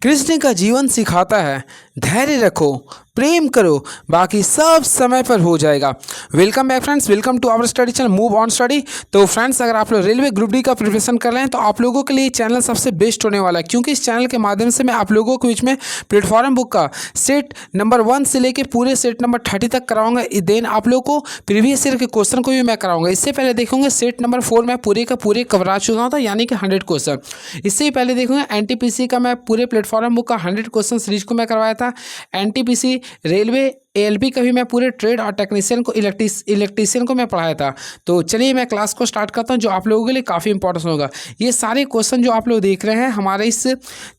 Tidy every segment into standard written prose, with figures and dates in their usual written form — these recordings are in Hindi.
कृष्ण का जीवन सिखाता है धैर्य रखो, प्रेम करो, बाकी सब समय पर हो जाएगा। Welcome back friends, welcome to our study channel move on study. तो फ्रेंड्स, अगर आप लोग रेलवे ग्रुप डी का प्रिपरेशन कर रहे हैं तो आप लोगों के लिए ये चैनल सबसे बेस्ट होने वाला है, क्योंकि इस चैनल के माध्यम से मैं आप लोगों के बीच में प्लेटफॉर्म बुक का सेट नंबर 1 से लेकर पूरे सेट नंबर 30 तक कराऊंगा। देन आप लोगों को प्रीवियस ईयर के क्वेश्चन को भी मैं कराऊंगा। इससे पहले देखोगे सेट नंबर 4 में पूरे का पूरे कवर आ चुका था, यानी कि 100 क्वेश्चन। इससे पहले देखोगे एनटीपीसी का मैं पूरे प्लेटफॉर्म बुक का 100 क्वेश्चन सीरीज को मैं करवाया था। एनटीपीसी रेलवे एएलपी का भी मैं पूरे ट्रेड और टेक्नीशियन को इलेक्ट्रीशियन को मैं पढ़ाया था। तो चलिए मैं क्लास को स्टार्ट करता हूं, जो आप लोगों के लिए काफ़ी इंपॉर्टेंट होगा। ये सारे क्वेश्चन जो आप लोग देख रहे हैं हमारे इस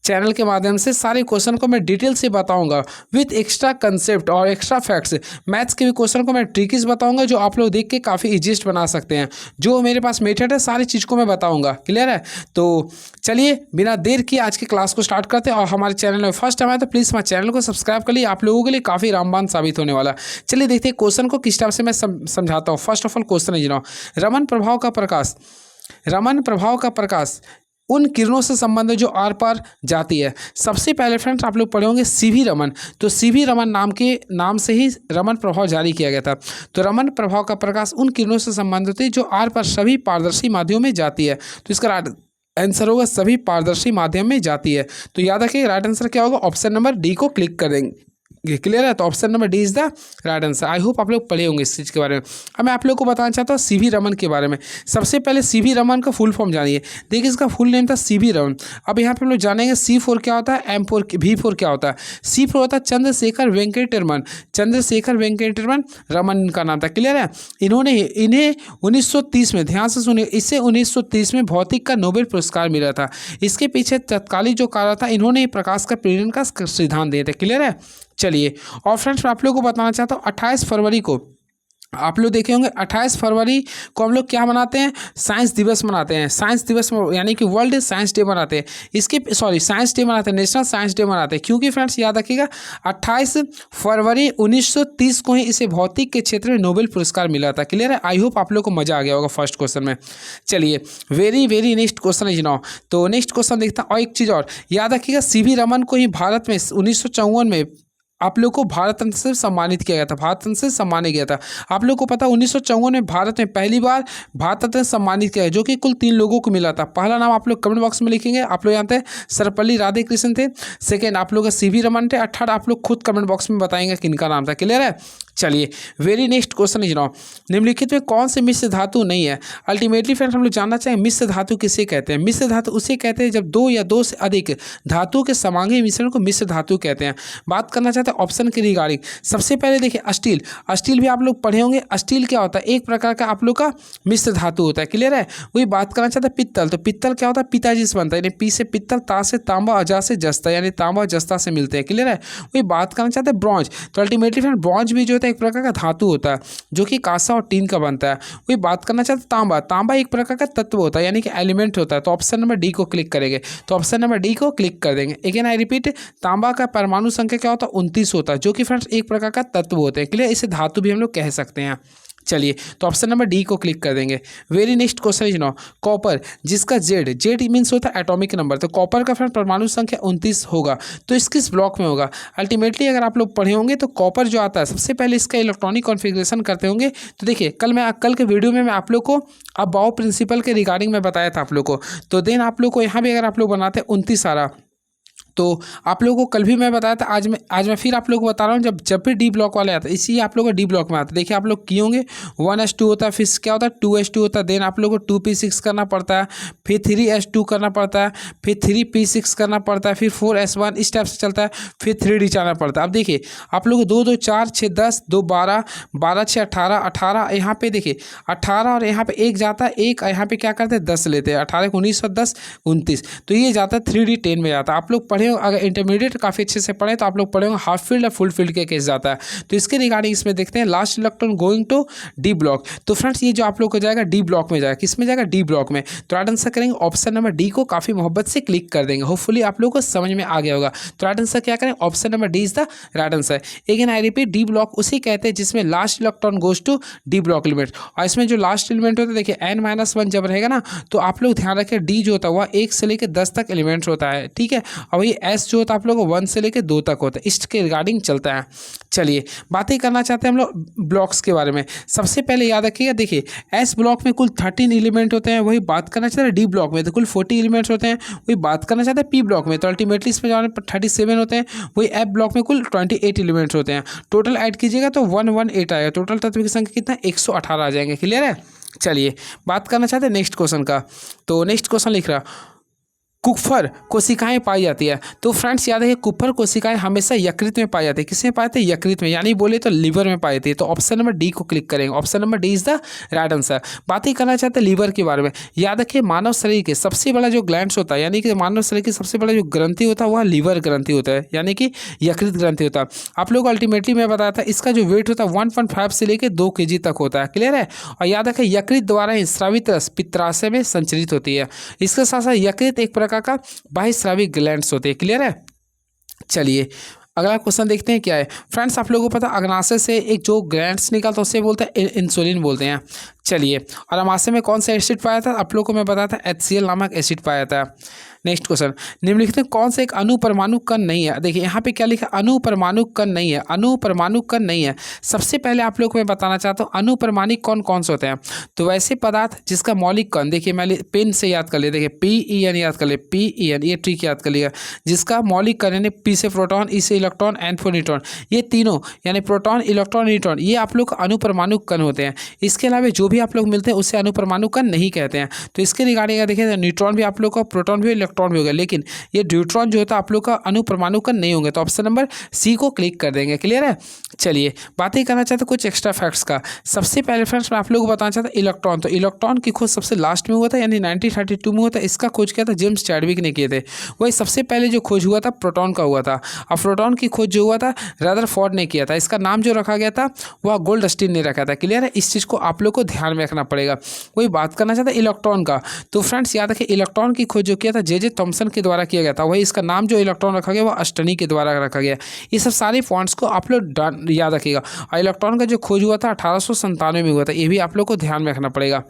चैनल के माध्यम से, सारे क्वेश्चन को मैं डिटेल से बताऊंगा विथ एक्स्ट्रा कंसेप्ट और एक्स्ट्रा फैक्ट्स। मैथ्स के भी क्वेश्चन को मैं ट्रिकीज बताऊंगा, जो आप लोग देख के काफ़ी ईजीस्ट बना सकते हैं। जो मेरे पास मेथड है सारी चीज़ को मैं बताऊँगा। क्लियर है? तो चलिए बिना देर किए आज की क्लास को स्टार्ट करते हैं। और हमारे चैनल में फर्स्ट टाइम आए तो प्लीज़ हमारे चैनल को सब्सक्राइब कर लिए, आप लोगों के लिए काफ़ी रामबान साबित होने वाला। चलिए देखते हैं क्वेश्चन को किस टाइप से मैं समझाता हूँ। फर्स्ट ऑफ ऑल क्वेश्चन है जनाब, रमन प्रभाव का प्रकाश उन किरणों से संबंधित जो आर पार जाती है। सबसे पहले फ्रेंड्स आप लोग पढ़े होंगे सीवी रमन, तो सीवी रमन नाम से ही रमन प्रभाव जारी किया गया था। तो रमन प्रभाव का प्रकाश उन किरणों से संबंधित है जो आर पार सभी पारदर्शी माध्यमों में जाती है। तो इसका आंसर होगा सभी पारदर्शी माध्यम में जाती है। तो याद रखिए राइट आंसर क्या होगा, ऑप्शन नंबर डी को क्लिक कर देंगे। क्लियर है? तो option number D is the right answer. I hope आप लोग पढ़े होंगे इस चीज़ के बारे में। अब मैं आप लोग को बताना चाहता हूँ सीवी रमन के बारे में। सबसे पहले सीवी रमन का फुल फॉर्म जानिए। देखिए इसका फुल नेम था सीवी रमन। अब यहाँ पे हम लोग जानेंगे C4 क्या होता है, M4 V4 क्या होता है। C4 होता है चंद्रशेखर वेंकटरमन रमन का नाम था। क्लियर है? इन्हें 1930 में, ध्यान से सुनिए, इससे 1930 में भौतिक का नोबेल पुरस्कार मिला था। इसके पीछे तत्कालीन जो कारण था, इन्होंने प्रकाश का प्रेरण का सिद्धांत दिए थे। क्लियर है? चलिए, और फ्रेंड्स मैं आप लोगों को बताना चाहता हूँ 28 फरवरी को आप लोग देखे होंगे 28 फरवरी को हम लोग क्या मनाते हैं, साइंस दिवस मनाते हैं। साइंस दिवस यानी कि वर्ल्ड साइंस डे मनाते हैं। साइंस डे मनाते हैं, नेशनल साइंस डे मनाते हैं। क्योंकि फ्रेंड्स याद रखिएगा 28 फरवरी 1930 को ही इसे भौतिक के क्षेत्र में नोबेल पुरस्कार मिला था। क्लियर है? आई होप आप लोग को मजा आ गया होगा फर्स्ट क्वेश्चन में। चलिए वेरी नेक्स्ट क्वेश्चन है जनाब। तो नेक्स्ट क्वेश्चन देखता हूँ। और एक चीज़ और याद रखिएगा, सीवी रमन को ही भारत में 1954 में आप लोग को भारत रत्न से सम्मानित किया गया था। भारत रत्न से सम्मानित गया था। आप लोग को पता 1954 में भारत में पहली बार भारत रत्न सम्मानित किया गया, जो कि कुल 3 लोगों को मिला था। पहला नाम आप लोग कमेंट बॉक्स में लिखेंगे, आप लोग जानते हैं सर्वपल्ली राधाकृष्णन थे। सेकेंड आप लोग का सीवी रमन थे। थर्ड आप लोग खुद कमेंट बॉक्स में बताएंगे किनका नाम था। क्लियर है? चलिए वेरी नेक्स्ट क्वेश्चन है जनाब, निम्नलिखित में कौन से मिश्र धातु नहीं है। अल्टीमेटली फ्रेंड्स हम लोग जानना चाहेंगे मिश्र धातु किसे कहते हैं। मिश्र धातु उसे कहते हैं जब 2 या 2 से अधिक धातु के समांगी मिश्रण को मिश्र धातु कहते हैं। बात करना चाहते हैं ऑप्शन के रिगार्डिंग। सबसे पहले देखिए स्टील भी आप लोग पढ़े होंगे। स्टील क्या होता है, एक प्रकार का आप लोग का मिश्र धातु होता है। क्लियर है? वही बात करना चाहते हैं पित्तल। तो पित्तल क्या होता है, पिताजी से बनता है, यानी पी से पित्तल, ता से तांबा, अजा से जस्ता, यानी तांबा जस्ता से मिलते हैं। क्लियर है? वही बात करना चाहते हैं ब्रॉन्ज। तो अल्टीमेटली फ्रेंड ब्रॉन्ज भी जो होता है एक प्रकार का धातु होता है, जो कि कांसा और टीन का बनता है। वही बात करना चाहते हैं तांबा एक प्रकार का तत्व होता है, यानी कि एलिमेंट होता है। तो ऑप्शन नंबर डी को क्लिक करेंगे। तो ऑप्शन नंबर डी को क्लिक कर देंगे। अगेन आई रिपीट, तांबा का परमाणु संख्या क्या होता है, 29 होता है, जो कि फ्रेंड्स एक प्रकार का तत्व होते हैं। क्लियर? इसे धातु भी हम लोग कह सकते हैं। चलिए तो ऑप्शन नंबर डी को क्लिक कर देंगे। Very next question is now copper, जिसका जेड मीन्स होता है एटॉमिक नंबर। तो कॉपर का फ्रेंड परमाणु संख्या 29 होगा। तो इस किस ब्लॉक में होगा। अल्टीमेटली अगर आप लोग पढ़े होंगे तो कॉपर जो आता है, सबसे पहले इसका इलेक्ट्रॉनिक कॉन्फ़िगरेशन करते होंगे। तो देखिए कल के वीडियो में मैं आप लोग को अब बाउ प्रिंसिपल के रिगार्डिंग में बताया था आप लोग को। तो देन आप लोग को यहाँ भी अगर आप लोग बनाते हैं 29 आ रहा, तो आप लोगों को कल भी मैं बताया था, आज मैं फिर आप लोगों को बता रहा हूँ। जब भी डी ब्लॉक वाले आता है, इसी आप लोगों को डी ब्लॉक में आता है। देखिए आप लोग किए होंगे 1s2 होता है, फिर क्या होता है 2s2 होता है, देन आप लोगों को 2p6 करना पड़ता है, फिर 3s2 करना पड़ता है, फिर 3p6 करना पड़ता है, फिर 4s1, इस टाइप से चलता है, फिर 3d जाना पड़ता है। अब देखिए आप लोग 2 2 4 6 10 2 12 12 6 18 यहाँ पे देखिए 18 और यहाँ पे 1 जाता है, 1 यहाँ पे क्या करते हैं 10 लेते हैं, 18 को 19 और 10 29, तो ये जाता है 3d 10 में जाता है। आप लोग पढ़े अगर इंटरमीडिएट काफ़ी अच्छे से पढ़े तो आप लोग पढ़े होंगे हाफ फील्ड या फुल फील्ड के केस जाता है। तो इसके रिगार्डिंग इसमें देखते हैं last electron going to D block. तो फ्रेंड्स ये जो आप लोग को जाएगा डी ब्लॉक में जाएगा। किस में जाएगा? डी ब्लॉक में। तो राइट आंसर करेंगे ऑप्शन नंबर डी को, काफ़ी मोहब्बत से क्लिक कर देंगे। होपफुली आप लोग को समझ में आ गया होगा। तो राइट आंसर क्या करें, option number D is the right answer. Again I repeat, D block उसे कहते हैं जिसमें last electron goes to D block element. और इसमें जो लास्ट एलिमेंट होता है देखिए n-1 जब रहेगा ना, तो आप लोग ध्यान रखें डी जो होता है वह 1 से लेकर 10 तक एलिमेंट्स होता है। ठीक है? और वही एस जो होता है आप लोग को 1 से लेकर 2 तक होता है, इसके रिगार्डिंग चलता है। चलिए बातें करना चाहते हैं हम लोग ब्लॉक्स के बारे में। सबसे पहले याद रखिएगा, देखिए एस ब्लॉक में कुल 13 एलिमेंट होते हैं, वही बात करना चाहते हैं डी ब्लॉक में तो कुल 40 एलिमेंट्स होते हैं, वही बात करना चाहते हैं पी ब्लॉक में तो अल्टीमेटली इसमें जाने पर 37 होते हैं, वही एफ ब्लॉक में कुल 28 एलिमेंट्स होते हैं। टोटल ऐड कीजिएगा तो 118 आएगा, टोटल तत्व की संख्या कितना 118 आ जाएंगे। क्लियर है। चलिए बात करना चाहते हैं नेक्स्ट क्वेश्चन का। तो नेक्स्ट क्वेश्चन लिख रहा, कुफर कोशिकाएं पाई जाती है। तो फ्रेंड्स याद है कुफर कोशिकाएं हमेशा यकृत में पाई जाती है। किसमें पाए थे? यकृत में, यानी बोले तो लीवर में पाई जाती है। तो ऑप्शन नंबर डी को क्लिक करेंगे, option number D is the right answer. बातें करना चाहते हैं लीवर के बारे में। याद रखिए मानव शरीर के सबसे बड़ा जो ग्लैंड्स होता है, यानी कि मानव शरीर की सबसे बड़ा जो ग्रंथि होता है वह लीवर ग्रंथि होता है, यानी कि यकृत ग्रंथि होता है। आप लोग अल्टीमेटली मैं बताया था इसका जो वेट होता है 1.5 से लेकर 2 kg तक होता है। क्लियर है। और याद रखें यकृत द्वारा ही स्रावित रस पित्राशय में संचरित होती है। इसके साथ साथ यकृत एक प्रकार का स्रावी ग्लैंड्स होते हैं। क्लियर है। चलिए अगला क्वेश्चन देखते हैं क्या है। फ्रेंड्स आप लोगों को पता अग्नाशय से एक जो ग्लैंड्स निकलता है उससे बोलते हैं इंसुलिन बोलते हैं। चलिए और अमाशय में कौन सा एसिड पाया था? आप लोगों को मैं बताया था HCl नामक एसिड पाया था। नेक्स्ट क्वेश्चन, निम्नलिखित में कौन सा एक अणुपरमाणु कण नहीं है? देखिए यहाँ पे क्या लिखा, अणुपरमाणु कण नहीं है, अणुपरमाणु कण नहीं है। सबसे पहले आप लोग को मैं बताना चाहता हूँ अणुपरमाणु कौन कौन से होते हैं। तो वैसे पदार्थ जिसका मौलिक कण, देखिए मैं पेन से याद कर लिया, देखिए PEN याद कर ले, PEN ये ट्रिक याद कर लिया। जिसका मौलिक कण यानी P से प्रोटॉन, E से इलेक्ट्रॉन, N से न्यूट्रॉन, ये तीनों यानी प्रोटॉन, इलेक्ट्रॉन, न्यूट्रॉन, ये आप लोग अणुपरमाणु कण होते हैं। इसके अलावा जो भी आप लोग मिलते हैं उसे अणुपरमाणु कण नहीं कहते हैं। तो इसके रिगार्डिंग देखिए न्यूट्रॉन भी आप लोग का, प्रोटॉन भी, इलेक्ट्रॉन भी होगा, लेकिन ये न्यूट्रॉन जो होता है आप लोग का अणुपरमाणु कण नहीं होंगे। तो ऑप्शन नंबर सी को क्लिक कर देंगे। क्लियर है। चलिए बातें करना चाहते हैं कुछ एक्स्ट्रा फैक्ट्स का। सबसे पहले फ्रेंड्स मैं आप लोगों को बताना चाहता हूं इलेक्ट्रॉन। तो इलेक्ट्रॉन की खोज सबसे लास्ट में हुआ था, यानी 1932 में हुआ था। इसका खोज किया था जेम्स चैडविक ने किए थे। वही सबसे पहले जो खोज हुआ था प्रोटॉन का हुआ था, और प्रोटॉन की खोज जो हुआ था रदरफोर्ड ने किया था। इसका नाम जो रखा गया था वह गोल्डस्टीन ने रखा था। क्लियर है। इस चीज़ को आप लोग को ध्यान में रखना पड़ेगा। वही बात करना चाहता है इलेक्ट्रॉन का। तो फ्रेंड्स याद रखिए इलेक्ट्रॉन की खोज जो किया था जे थॉमसन के द्वारा किया गया था। वही इसका नाम जो इलेक्ट्रॉन रखा गया वह अस्टनी के द्वारा रखा गया। ये सब सारे पॉइंट्स को आप लोग याद रखिएगा। और इलेक्ट्रॉन का जो खोज हुआ था 1897 में हुआ था। ये भी आप लोग को ध्यान में रखना पड़ेगा।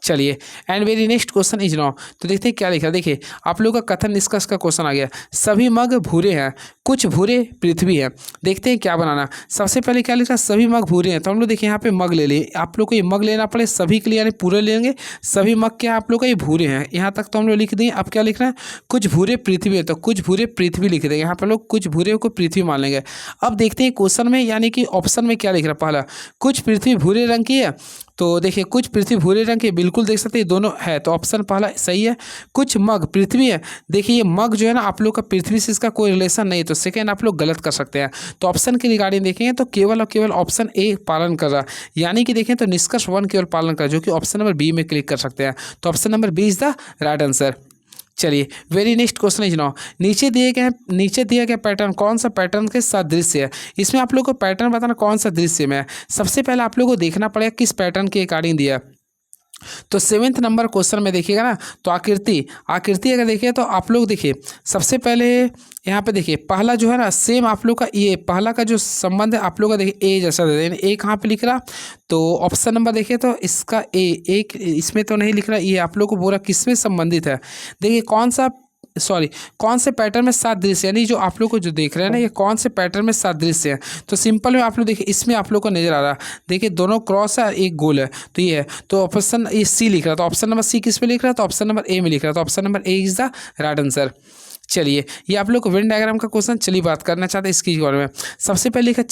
चलिए and very next question is now. तो देखते हैं क्या लिखा। देखिए आप लोग का कथन निष्कर्ष का क्वेश्चन आ गया। सभी मग भूरे हैं, कुछ भूरे पृथ्वी है। देखते हैं क्या बनाना। सबसे पहले क्या लिखा, सभी मग भूरे हैं। तो हम लोग देखिए यहाँ पे मग ले लिए। आप लोग को ये मग लेना पड़े सभी के लिए, यानी पूरे लेंगे। सभी मग क्या आप लोग का ये भूरे हैं। यहाँ तक तो हम लोग लिख देंगे। अब क्या लिखना है, कुछ भूरे पृथ्वी है। तो कुछ भूरे पृथ्वी लिख देंगे। यहाँ पर लोग कुछ भूरे को पृथ्वी मान लेंगे। अब देखते हैं क्वेश्चन में, यानी कि ऑप्शन में क्या लिख रहा है। पहला कुछ पृथ्वी भूरे रंग की है। तो देखिए कुछ पृथ्वी भूरे रंग की, बिल्कुल देख सकते हैं दोनों है। तो ऑप्शन पहला सही है। कुछ मग पृथ्वी है। देखिए ये मग जो है ना आप लोग का पृथ्वी से इसका कोई रिलेशन नहीं है। तो सेकेंड आप लोग गलत कर सकते हैं। तो ऑप्शन के रिगार्डिंग देखेंगे तो केवल और केवल ऑप्शन ए पालन कर रहा है, यानी कि देखें तो निष्कर्ष 1 केवल पालन कर, जो कि ऑप्शन नंबर बी में क्लिक कर सकते हैं। तो option number B is the right answer. चलिए very next question is now. नीचे दिया गया पैटर्न कौन सा पैटर्न के साथ दृश्य है। इसमें आप लोग को पैटर्न बताना कौन सा दृश्य में है। सबसे पहले आप लोग को देखना पड़ेगा किस पैटर्न के अकॉर्डिंग दिया। तो 7th नंबर क्वेश्चन में देखिएगा ना, तो आकृति अगर देखिए तो आप लोग देखिए सबसे पहले यहाँ पे देखिए पहला जो है ना सेम आप लोग का ये पहला का जो संबंध है आप लोग का देखिए ए जैसा दे दें। ए कहाँ पे लिख रहा, तो ऑप्शन नंबर देखिए तो इसका एक इसमें तो नहीं लिख रहा। ये आप लोग को बोला किस में संबंधित है। देखिए कौन से पैटर्न में सात दृश्य, यानी जो आप लोग को जो देख रहे हैं ना ये कौन से पैटर्न में सात दृश्य है। तो सिंपल में आप लोग देखिए इसमें आप लोग को नजर आ रहा, देखिए दोनों क्रॉस है और एक गोल है। तो ये है, तो ऑप्शन ये सी लिख रहा। तो ऑप्शन नंबर सी किस में लिख रहा है, तो ऑप्शन नंबर ए में लिख रहा है। तो option number A is the right answer. चलिए ये आप लोग को वेन डायग्राम का क्वेश्चन। चलिए बात करना चाहते हैं इसकी बारे में। सबसे पहले लिखा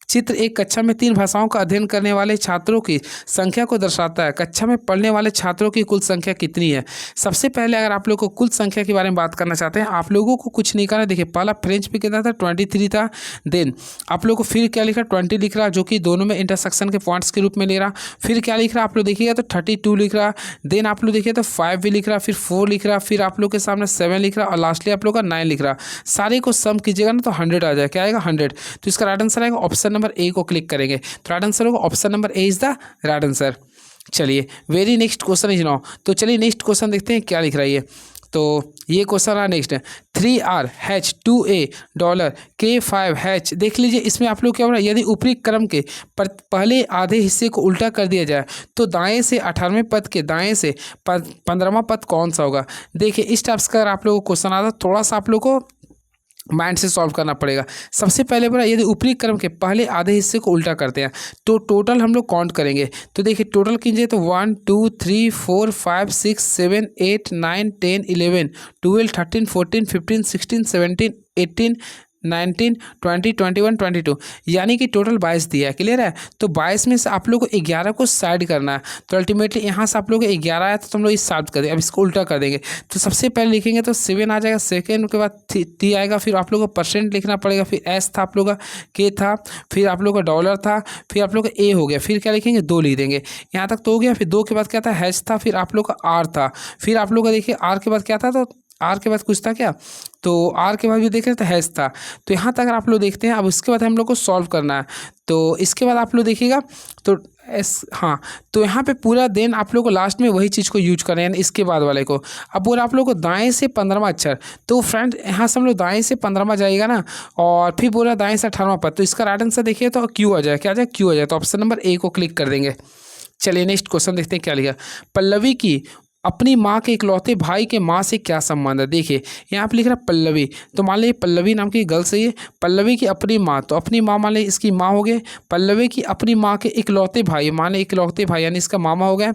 चित्र एक कक्षा में 3 भाषाओं का अध्ययन करने वाले छात्रों की संख्या को दर्शाता है। कक्षा में पढ़ने वाले छात्रों की कुल संख्या कितनी है। सबसे पहले अगर आप लोग को कुल संख्या के बारे में बात करना चाहते हैं, आप लोगों को कुछ नहीं करना। देखिए पहला फ्रेंच में कितना था 23 था। देन आप लोग को फिर क्या लिखा 20 लिख रहा, जो कि दोनों में इंटरसेक्शन के पॉइंट्स के रूप में ले रहा। फिर क्या लिख रहा आप लोग देखिएगा तो 32 लिख रहा। देन आप लोग देखिए तो 5 भी लिख रहा, फिर 4 लिख रहा, फिर आप लोग के सामने 7 लिख रहा और लास्टली आप लोग का 9 लिख रहा। सारे को सम कीजिएगा ना तो 100 आ जाएगा। क्या आएगा 100। तो इसका राइट आंसर आएगा ऑप्शन नंबर ए को क्लिक करेंगे। तो राइट आंसर होगा option number A is the right answer. चलिए very next question is now. तो चलिए नेक्स्ट क्वेश्चन देखते हैं क्या लिख रहा है ये। तो ये क्वेश्चन रहा नेक्स्ट है 3RH2A $K5H। देख लीजिए इसमें आप लोग क्या हो रहा है, यदि ऊपरी क्रम के पहले आधे हिस्से को उल्टा कर दिया जाए तो दाएं से 18वें पद के दाएं से 15वां पद कौन सा होगा। देखिए इस टाइप्स का अगर आप लोगों को क्वेश्चन आता थोड़ा सा आप लोग को माइंड से सॉल्व करना पड़ेगा। सबसे पहले बोला यदि ऊपरी क्रम के पहले आधे हिस्से को उल्टा करते हैं तो टोटल हम लोग काउंट करेंगे। तो देखिए टोटल कीजिए तो 1 2 3 4 5 6 7 8 9 10 11 12 13 14 15 16 17 18 19 20 21 22 यानी कि टोटल 22 दिया है। क्लियर है। तो 22 में से आप लोग को 11 को साइड करना है। तो अल्टीमेटली यहाँ से आप लोग को 11 आया तो हम लोग इस साइड कर देंगे। अब इसको उल्टा कर देंगे। तो सबसे पहले लिखेंगे तो 7 आ जाएगा, सेकेंड के बाद टी आएगा, फिर आप लोग को परसेंट लिखना पड़ेगा, फिर एस था आप लोग का, के था, फिर आप लोग का डॉलर था, फिर आप लोग का ए हो गया, फिर क्या लिखेंगे 2 लिख देंगे। यहाँ तक तो हो गया। फिर 2 के बाद क्या था हैश था, फिर आप लोग का आर था, फिर आप लोग का देखिए आर के बाद क्या था, तो आर के बाद कुछ था क्या, तो आर के बाद भी देख रहे थे हैश था। तो यहाँ तक अगर आप लोग देखते हैं। अब उसके बाद हम लोग को सॉल्व करना है। तो इसके बाद आप लोग देखिएगा तो हाँ, तो यहाँ पे पूरा देन आप लोग को लास्ट में वही चीज़ को यूज करें, यानी इसके बाद वाले को। अब बोला आप लोग को दाएं से 15वां अक्षर, तो फ्रेंड यहाँ से हम लोग दाएं से 15वां जाएगा ना, और फिर बोला दाएं से 18वां पद, तो इसका राइट आंसर देखिए तो क्यू आ जाए। क्या आ जाए, क्यू आ जाए। तो ऑप्शन नंबर ए को क्लिक कर देंगे। चलिए नेक्स्ट क्वेश्चन देखते हैं क्या लिखा। पल्लवी की अपनी माँ के इकलौते भाई के माँ से क्या संबंध है। देखिए यहाँ पे लिख रहा है पल्लवी, तो मान लीजिए पल्लवी नाम की गर्ल से ये पल्लवी की अपनी माँ, तो अपनी माँ मान लीजिए इसकी माँ हो गए। पल्लवी की अपनी माँ के इकलौते भाई, मान लीजिए इकलौते भाई यानी इसका मामा हो गया।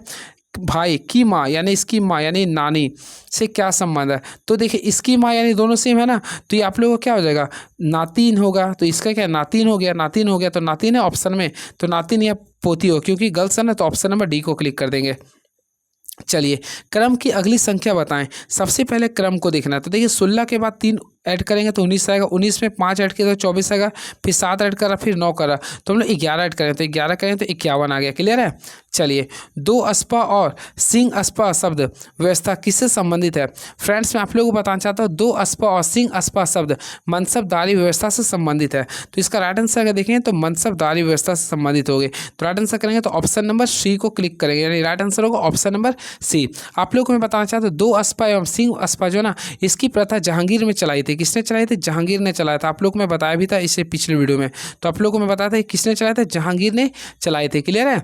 भाई की माँ यानी इसकी माँ यानी नानी से क्या संबंध है। तो देखिए इसकी माँ यानी दोनों सेम है ना, तो ये आप लोगों को क्या हो जाएगा, नातिन होगा। तो इसका क्या नातिन हो गया, नातिन हो गया, तो नातिन है ऑप्शन में, तो नातिन या पोती हो, क्योंकि गर्ल्स है ना, तो ऑप्शन नंबर डी को क्लिक कर देंगे। चलिए क्रम की अगली संख्या बताएं। सबसे पहले क्रम को देखना है। तो देखिए 16 के बाद 3 ऐड करेंगे तो 19 आएगा, 19 में 5 ऐड किया तो 24 आएगा, फिर 7 ऐड करा, फिर 9 करा, तो हम लोग 11 ऐड करें तो 11 करें तो 51 आ गया। क्लियर है। चलिए दो अस्पा और सिंह अस्पा शब्द व्यवस्था किससे संबंधित है। फ्रेंड्स मैं आप लोगों को बताना चाहता हूँ, दो अस्पा और सिंह अस्पा शब्द मनसबदारी व्यवस्था से संबंधित है। तो इसका राइट आंसर अगर देखें तो मनसबदारी व्यवस्था से संबंधित हो गए। तो राइट आंसर करेंगे तो ऑप्शन नंबर सी को क्लिक करेंगे, यानी राइट आंसर होगा ऑप्शन नंबर सी। आप लोग को मैं बताना चाहता हूँ, दो अस्पा एवं सिंह अस्पा जो ना, इसकी प्रथा जहांगीर में चलाई थी। किसने चलाई थी, जहांगीर ने चलाया था। आप लोग को मैं बताया भी था इससे पिछले वीडियो में। तो आप लोग को मैं बताया था किसने चलाया था, जहांगीर ने चलाए थे। क्लियर है।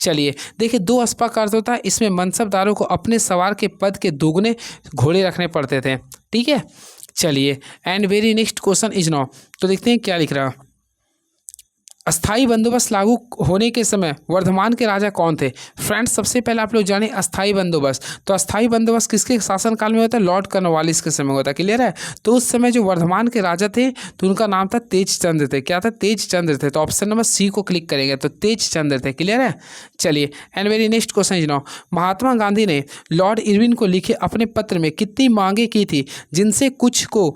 चलिए देखिए दो अस्पा का अर्थ होता है, इसमें मनसबदारों को अपने सवार के पद के दोगुने घोड़े रखने पड़ते थे। ठीक है। चलिए and very next question is now. तो देखते हैं क्या लिख रहा है। अस्थाई बंदोबस्त लागू होने के समय वर्धमान के राजा कौन थे। फ्रेंड्स सबसे पहले आप लोग जाने अस्थाई बंदोबस्त। तो अस्थाई बंदोबस्त किसके शासनकाल में होता है, लॉर्ड कॉर्नवालिस के समय होता है। क्लियर है। तो उस समय जो वर्धमान के राजा थे तो उनका नाम था तेज चंद्र थे। क्या था, तेज चंद्र थे। तो ऑप्शन नंबर सी को क्लिक करेंगे तो तेज चंद्र थे। क्लियर है। चलिए and very next question is now. Mahatma Gandhi ने लॉर्ड इरविन को लिखे अपने पत्र में कितनी मांगे की थी, जिनसे कुछ को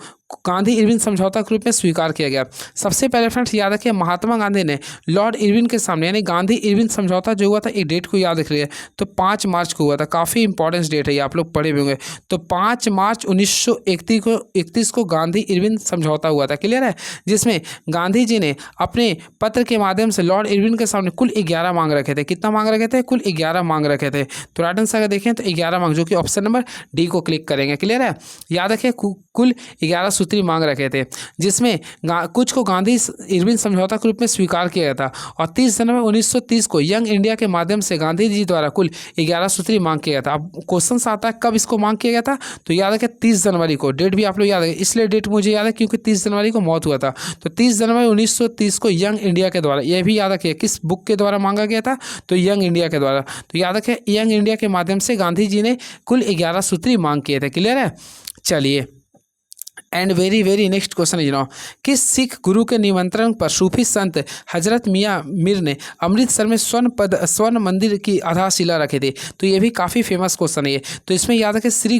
गांधी इरविन समझौता के रूप में स्वीकार किया गया। सबसे पहले फ्रेंड्स याद रखिए, महात्मा गांधी ने लॉर्ड इरविन के सामने, यानी गांधी इरविन समझौता जो हुआ था, एक डेट को याद रखिए, तो 5 मार्च को हुआ था। काफ़ी इंपॉर्टेंट डेट है ये, आप लोग पढ़े भी होंगे। तो 5 मार्च 1931 को गांधी इरविन समझौता हुआ था। क्लियर है। जिसमें गांधी जी ने अपने पत्र के माध्यम से लॉर्ड इरविन के सामने कुल 11 मांग रखे थे। कितना मांग रखे थे, कुल 11 मांग रखे थे। तो राइट आंसर अगर देखें तो 11 मांग, जो कि ऑप्शन नंबर डी को क्लिक करेंगे। क्लियर है। याद रखें कुल 11 सूत्री मांग रखे थे, जिसमें कुछ को गांधी इरविन समझौता के रूप में स्वीकार किया गया था। और 30 जनवरी 1930 को यंग इंडिया के माध्यम से गांधी जी द्वारा कुल 11 सूत्री मांग किया गया था। अब क्वेश्चन आता है कब इसको मांग किया गया था, तो याद रखें 30 जनवरी को। डेट भी आप लोग याद है, इसलिए डेट मुझे याद है क्योंकि 30 जनवरी को मौत हुआ था। तो 30 जनवरी 1930 को यंग इंडिया के द्वारा, यह भी याद रखिए किस बुक के द्वारा मांगा गया था, तो यंग इंडिया के द्वारा। तो याद रखें यंग इंडिया के माध्यम से गांधी जी ने कुल 11 सूत्री मांग किए थे। क्लियर है। चलिए and very next question is now. किस सिख गुरु के निमंत्रण पर सूफी संत हजरत मियाँ मीर ने अमृतसर में स्वर्ण मंदिर की आधारशिला रखी थी। तो ये भी काफ़ी फेमस क्वेश्चन है ये। तो इसमें याद रखें श्री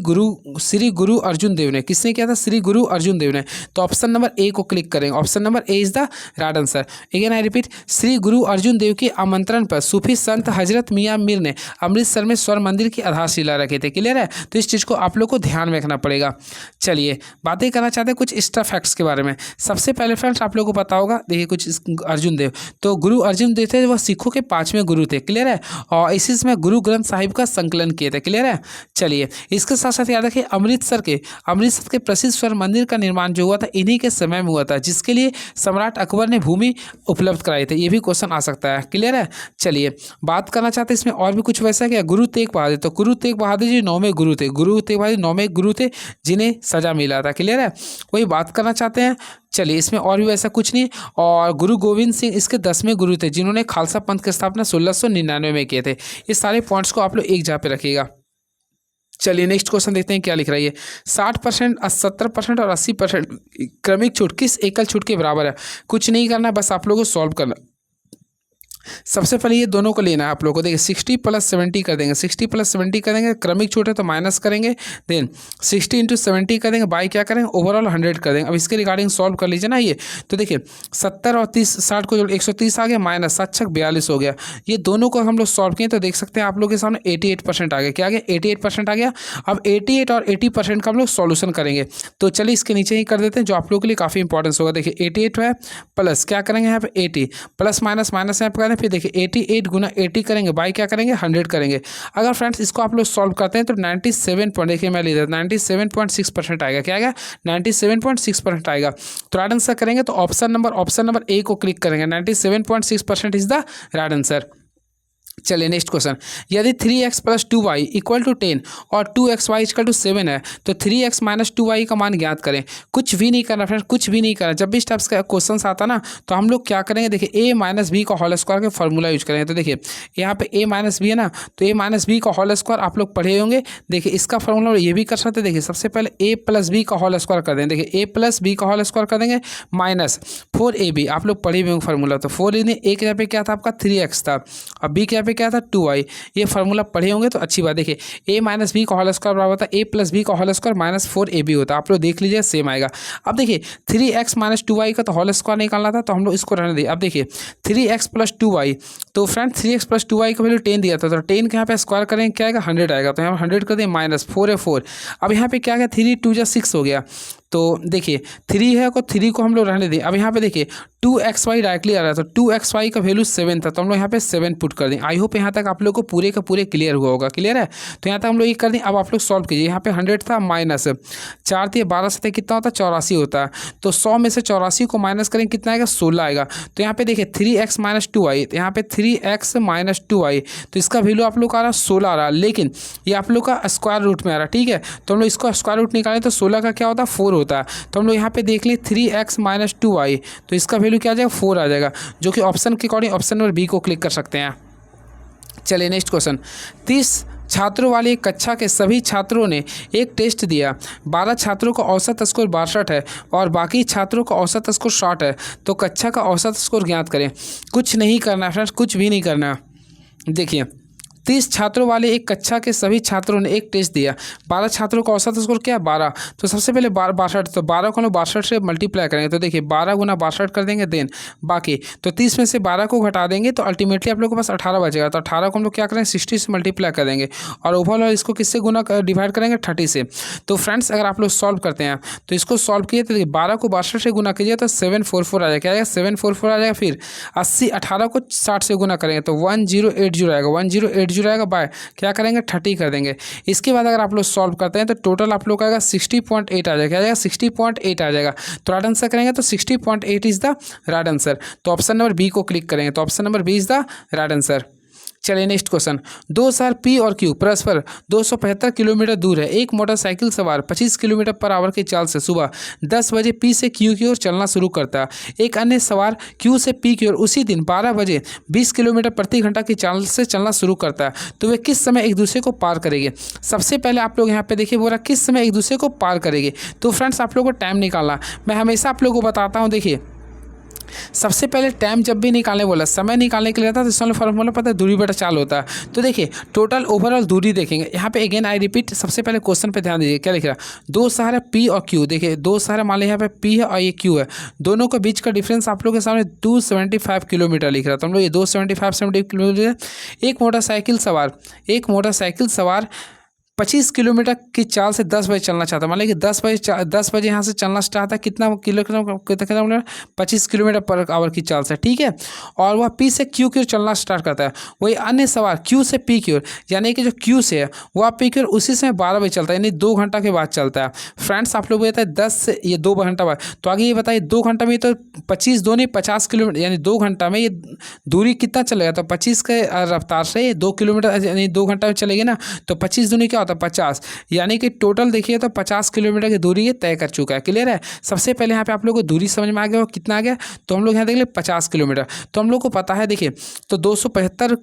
गुरु अर्जुन देव ने। किसने किया था, श्री गुरु अर्जुन देव ने। तो ऑप्शन नंबर ए को क्लिक करेंगे। Option number A is the right answer. Again I repeat, Shri गुरु अर्जुन देव के आमंत्रण पर सूफी संत हजरत मियाँ मीर ने अमृतसर में स्वर्ण मंदिर की आधारशिला रखी थी। क्लियर है। तो इस चीज़ को आप लोग को ध्यान में रखना पड़ेगा। चलिए बातें करना चाहते हैं कुछ एक्स्ट्रा फैक्ट्स के बारे में। सबसे पहले फ्रेंड्स आप लोगों को पता होगा, देखिए कुछ अर्जुन देव, तो गुरु अर्जुन देव थे वह सिखों के 5वें गुरु थे। क्लियर है। और इसी समय गुरु ग्रंथ साहिब का संकलन किए थे। क्लियर है। चलिए इसके साथ साथ याद रखिए अमृतसर के प्रसिद्ध स्वर्ण मंदिर का निर्माण जो हुआ था इन्हीं के समय में हुआ था, जिसके लिए सम्राट अकबर ने भूमि उपलब्ध कराई थी। ये भी क्वेश्चन आ सकता है। क्लियर है। चलिए बात करना चाहते हैं इसमें और भी कुछ वैसा क्या, गुरु तेग बहादुर। तो गुरु तेग बहादुर जी 9वें गुरु थे। गुरु तेग बहादुर 9वें गुरु थे जिन्हें सजा मिला था। क्लियर है। है, वही बात करना चाहते हैं। चलिए, इसमें और भी वैसा कुछ नहीं। और गुरु गोविंद सिंह इसके 10वें गुरु थे, जिन्होंने खालसा पंथ की स्थापना 1699 में किए थे। इस सारे पॉइंट्स को आप लोग एक जगह पे रखिएगा। चलिए नेक्स्ट क्वेश्चन देखते हैं क्या लिख रहा है ये। 60%, 70% और 80% क्रमिक छूट किस एकल छूट के बराबर है? कुछ नहीं करना, बस आप लोगों को सॉल्व करना। सबसे पहले ये दोनों को लेना है आप लोगों को। देखिए 60 + 70 कर देंगे, 60 + 70 कर देंगे, क्रमिक छूट है तो माइनस करेंगे, देन 60 × 70 कर देंगे, बाई क्या करेंगे, ओवरऑल 100 कर देंगे। अब इसके रिगार्डिंग सॉल्व कर लीजिए ना ये। तो देखिए 70 और 30, 60 को जोड़ 130 आ गया, माइनस 7 × 42 हो गया। ये दोनों को हम लोग सॉल्व किए तो देख सकते हैं आप लोग के सामने 88% आ गया। क्या आ गया? 88% आ गया। अब 88 और 80% का हम लोग सॉल्यूशन करेंगे। तो चलिए इसके नीचे ही कर देते हैं, जो आप लोगों के लिए काफ़ी इंपॉर्टेंस होगा। देखिए 88 है, प्लस क्या करेंगे यहाँ पे 80, प्लस माइनस माइनस यहाँ पे करें, फिर देखिए 88 × 80 करेंगे, बाई क्या करेंगे 100 करेंगे। अगर फ्रेंड्स इसको आप लोग सॉल्व करते हैं तो 97 देखिए मैं लिख देता 97.6% आएगा। क्या आएगा? 97.6% आएगा। तो राइट आंसर करेंगे तो ऑप्शन नंबर ए को क्लिक करेंगे। 97.6% इज द राइट आंसर। चलिए नेक्स्ट क्वेश्चन। यदि 3x + 2y = 10 और 2xy = 7 है तो 3x - 2y का मान ज्ञात करें। कुछ भी नहीं करना फ्रेंड्स, कुछ भी नहीं करना। जब भी स्टेप्स का क्वेश्चन आता ना तो हम लोग क्या करेंगे, देखिए a - b का होल स्क्वायर का फॉर्मूला यूज करेंगे। तो देखिए यहाँ पे a - b है ना, तो a - b का होल स्क्वायर आप लोग पढ़े होंगे। देखिए इसका फॉर्मूला ये भी कर सकते हैं। देखिए सबसे पहले a + b का होल स्क्वायर कर देंगे। देखिए a + b का होल स्क्वायर कर देंगे माइनस 4ab, आप लोग पढ़े हुए होंगे फॉर्मूला। तो 4 a के यहाँ पे क्या था आपका 3x था, और b के यहाँ पे क्या था 2y। ये फार्मूला पढ़े होंगे तो अच्छी बात। देखिए a - b का होल स्क्वायर बराबर होता है a + b का होल स्क्वायर माइनस 4ab होता है। आप लोग देख लीजिए सेम आएगा। अब देखिए 3x - 2y का तो होल स्क्वायर निकालना था, तो हम लोग इसको रहने दें। अब देखिए 3x + 2y, तो फ्रेंड 3x + 2y का वैल्यू 10 दिया था, तो 10 के यहाँ पे स्क्वायर करेंगे क्या आएगा 100 आएगा। तो यहाँ 100 कर दें, माइनस 4 है 4। अब यहाँ पे क्या गया 3 × 2 = 6 हो गया। तो देखिए 3 है को 3 को हम लोग रहने दें। अब यहाँ पे देखिए 2xy डायरेक्टली आ रहा है, तो 2xy का वैल्यू 7 था, तो हम लोग यहाँ पे 7 पुट कर दें। आई होप यहाँ तक आप लोग को पूरे का पूरे क्लियर हुआ होगा। क्लियर है? तो यहाँ तक हम लोग ये कर दें। अब आप लोग सॉल्व कीजिए। यहाँ पे 100 था, माइनस 4 थे, 12 से कितना होता है 84 होता है। तो 100 में से 84 को माइनस करें कितना आएगा 16 आएगा। तो यहाँ पे देखिए 3x - 2y, तो यहाँ पे 3x - 2y, तो इसका वैल्यू आप लोग का आ रहा है 16 आ रहा है, लेकिन ये आप लोग का स्क्वायर रूट में आ रहा है। ठीक है, तो हम लोग इसको स्क्वायर रूट निकालें तो 16 का क्या होता है 4 होता है। तो हम लोग यहाँ पे देख लिए 3x - 2y, तो इसका वैल्यू क्या आ जाएगा 4 आ जाएगा, जो कि ऑप्शन के अकॉर्डिंग ऑप्शन नंबर बी को क्लिक कर सकते हैं। चलिए नेक्स्ट क्वेश्चन। 30 छात्रों वाली एक कक्षा के सभी छात्रों ने एक टेस्ट दिया। 12 छात्रों का औसत स्कोर 62 है और बाकी छात्रों का औसत स्कोर 60 है, तो कक्षा का औसत स्कोर ज्ञात करें। कुछ नहीं करना फ्रेंड्स, कुछ भी नहीं करना। देखिए 30 छात्रों वाले एक कक्षा के सभी छात्रों ने एक टेस्ट दिया। 12 छात्रों का औसत स्कोर क्या है 12, तो सबसे पहले 62, तो 12 को हम लोग 62 से मल्टीप्लाई करेंगे। तो देखिए 12 × 62 कर देंगे, देन बाकी तो 30 में से 12 को घटा देंगे तो अल्टीमेटली आप लोग के पास 18 बचेगा। तो 18 को हम लोग क्या करेंगे 60 से मल्टीप्लाई कर देंगे, और ओवरऑल इसको किससे गुना डिवाइड करेंगे 30 से। तो फ्रेंड्स अगर आप लोग सॉल्व करते हैं तो इसको सॉल्व किए तो देखिए 12 को 62 से गुना कीजिए तो 744 आ जाएगा। क्या आएगा 744 आ जाएगा। फिर 18 को 60 से गुना करेंगे तो 1080 आएगा, 1080 आएगा, बाय क्या करेंगे 30 कर देंगे। इसके बाद अगर आप लोग सॉल्व करते हैं तो टोटल आप लोग का आएगा 60.8 आ जाएगा। क्या आ जाएगा 60.8 आ जाएगा। तो राइट आंसर करेंगे तो 60.8 इज द राइट आंसर। तो ऑप्शन नंबर बी को क्लिक करेंगे, तो option number B is the right answer. चलिए नेक्स्ट क्वेश्चन। 2 शहर P और Q परस्पर 275 किलोमीटर दूर है। एक मोटरसाइकिल सवार 25 किलोमीटर/आवर की चाल से सुबह 10 बजे P से Q की ओर चलना शुरू करता है। एक अन्य सवार Q से P की ओर उसी दिन 12 बजे 20 किलोमीटर प्रति घंटा की चाल से चलना शुरू करता है, तो वे किस समय एक दूसरे को पार करेंगे। सबसे पहले आप लोग यहाँ पे देखिए बोला किस समय एक दूसरे को पार करेंगे। तो फ्रेंड्स आप लोग को टाइम निकालना, मैं हमेशा आप लोगों को बताता हूँ। देखिए सबसे पहले टाइम जब भी निकालने बोला, समय निकालने के लिए था तो इसमें फॉर्मूला पता है दूरी बटा चाल होता है। तो देखिए टोटल ओवरऑल दूरी देखेंगे। यहाँ पे अगेन आई रिपीट, सबसे पहले क्वेश्चन पे ध्यान दीजिए क्या लिख रहा है। 2 शहर है P और Q। देखिए 2 शहर मान लीजिए यहाँ पे P है और ये Q है, दोनों के बीच का डिफरेंस आप लोग के सामने 275 किलोमीटर लिख रहा है। तो हम लोग ये 275 किलोमीटर। एक मोटरसाइकिल सवार 25 किलोमीटर की चाल से 10 बजे चलना चाहता है। मान लीजिए 10 बजे यहाँ से चलना स्टार्ट है, कितना किलोमीटर 25 किलोमीटर/आवर की चाल से, ठीक है। और वह P से Q की ओर चलना स्टार्ट करता है। वही अन्य सवार Q से P की ओर, यानी कि जो Q से है वह P की ओर उसी समय 12 बजे चलता है, यानी 2 घंटा के बाद चलता है। फ्रेंड्स आप लोग बताए 10 से ये 2 घंटा बाद, तो आगे ये बताइए 2 घंटा में तो 25 2 नहीं 50 किलोमीटर, यानी 2 घंटा में ये दूरी कितना चलेगा। तो 25 के रफ्तार से 2 किलोमीटर यानी 2 घंटा में चलेगी ना, तो 25 दूनी क्या होता है 50, यानी कि टोटल देखिए तो 50 किलोमीटर की दूरी ये तय कर चुका है। क्लियर है। सबसे पहले यहाँ पे आप लोग को दूरी समझ में आ गया, कितना आ गया, तो हम लोग यहाँ देख ले 50 किलोमीटर। तो हम लोग को पता है देखिए, तो 275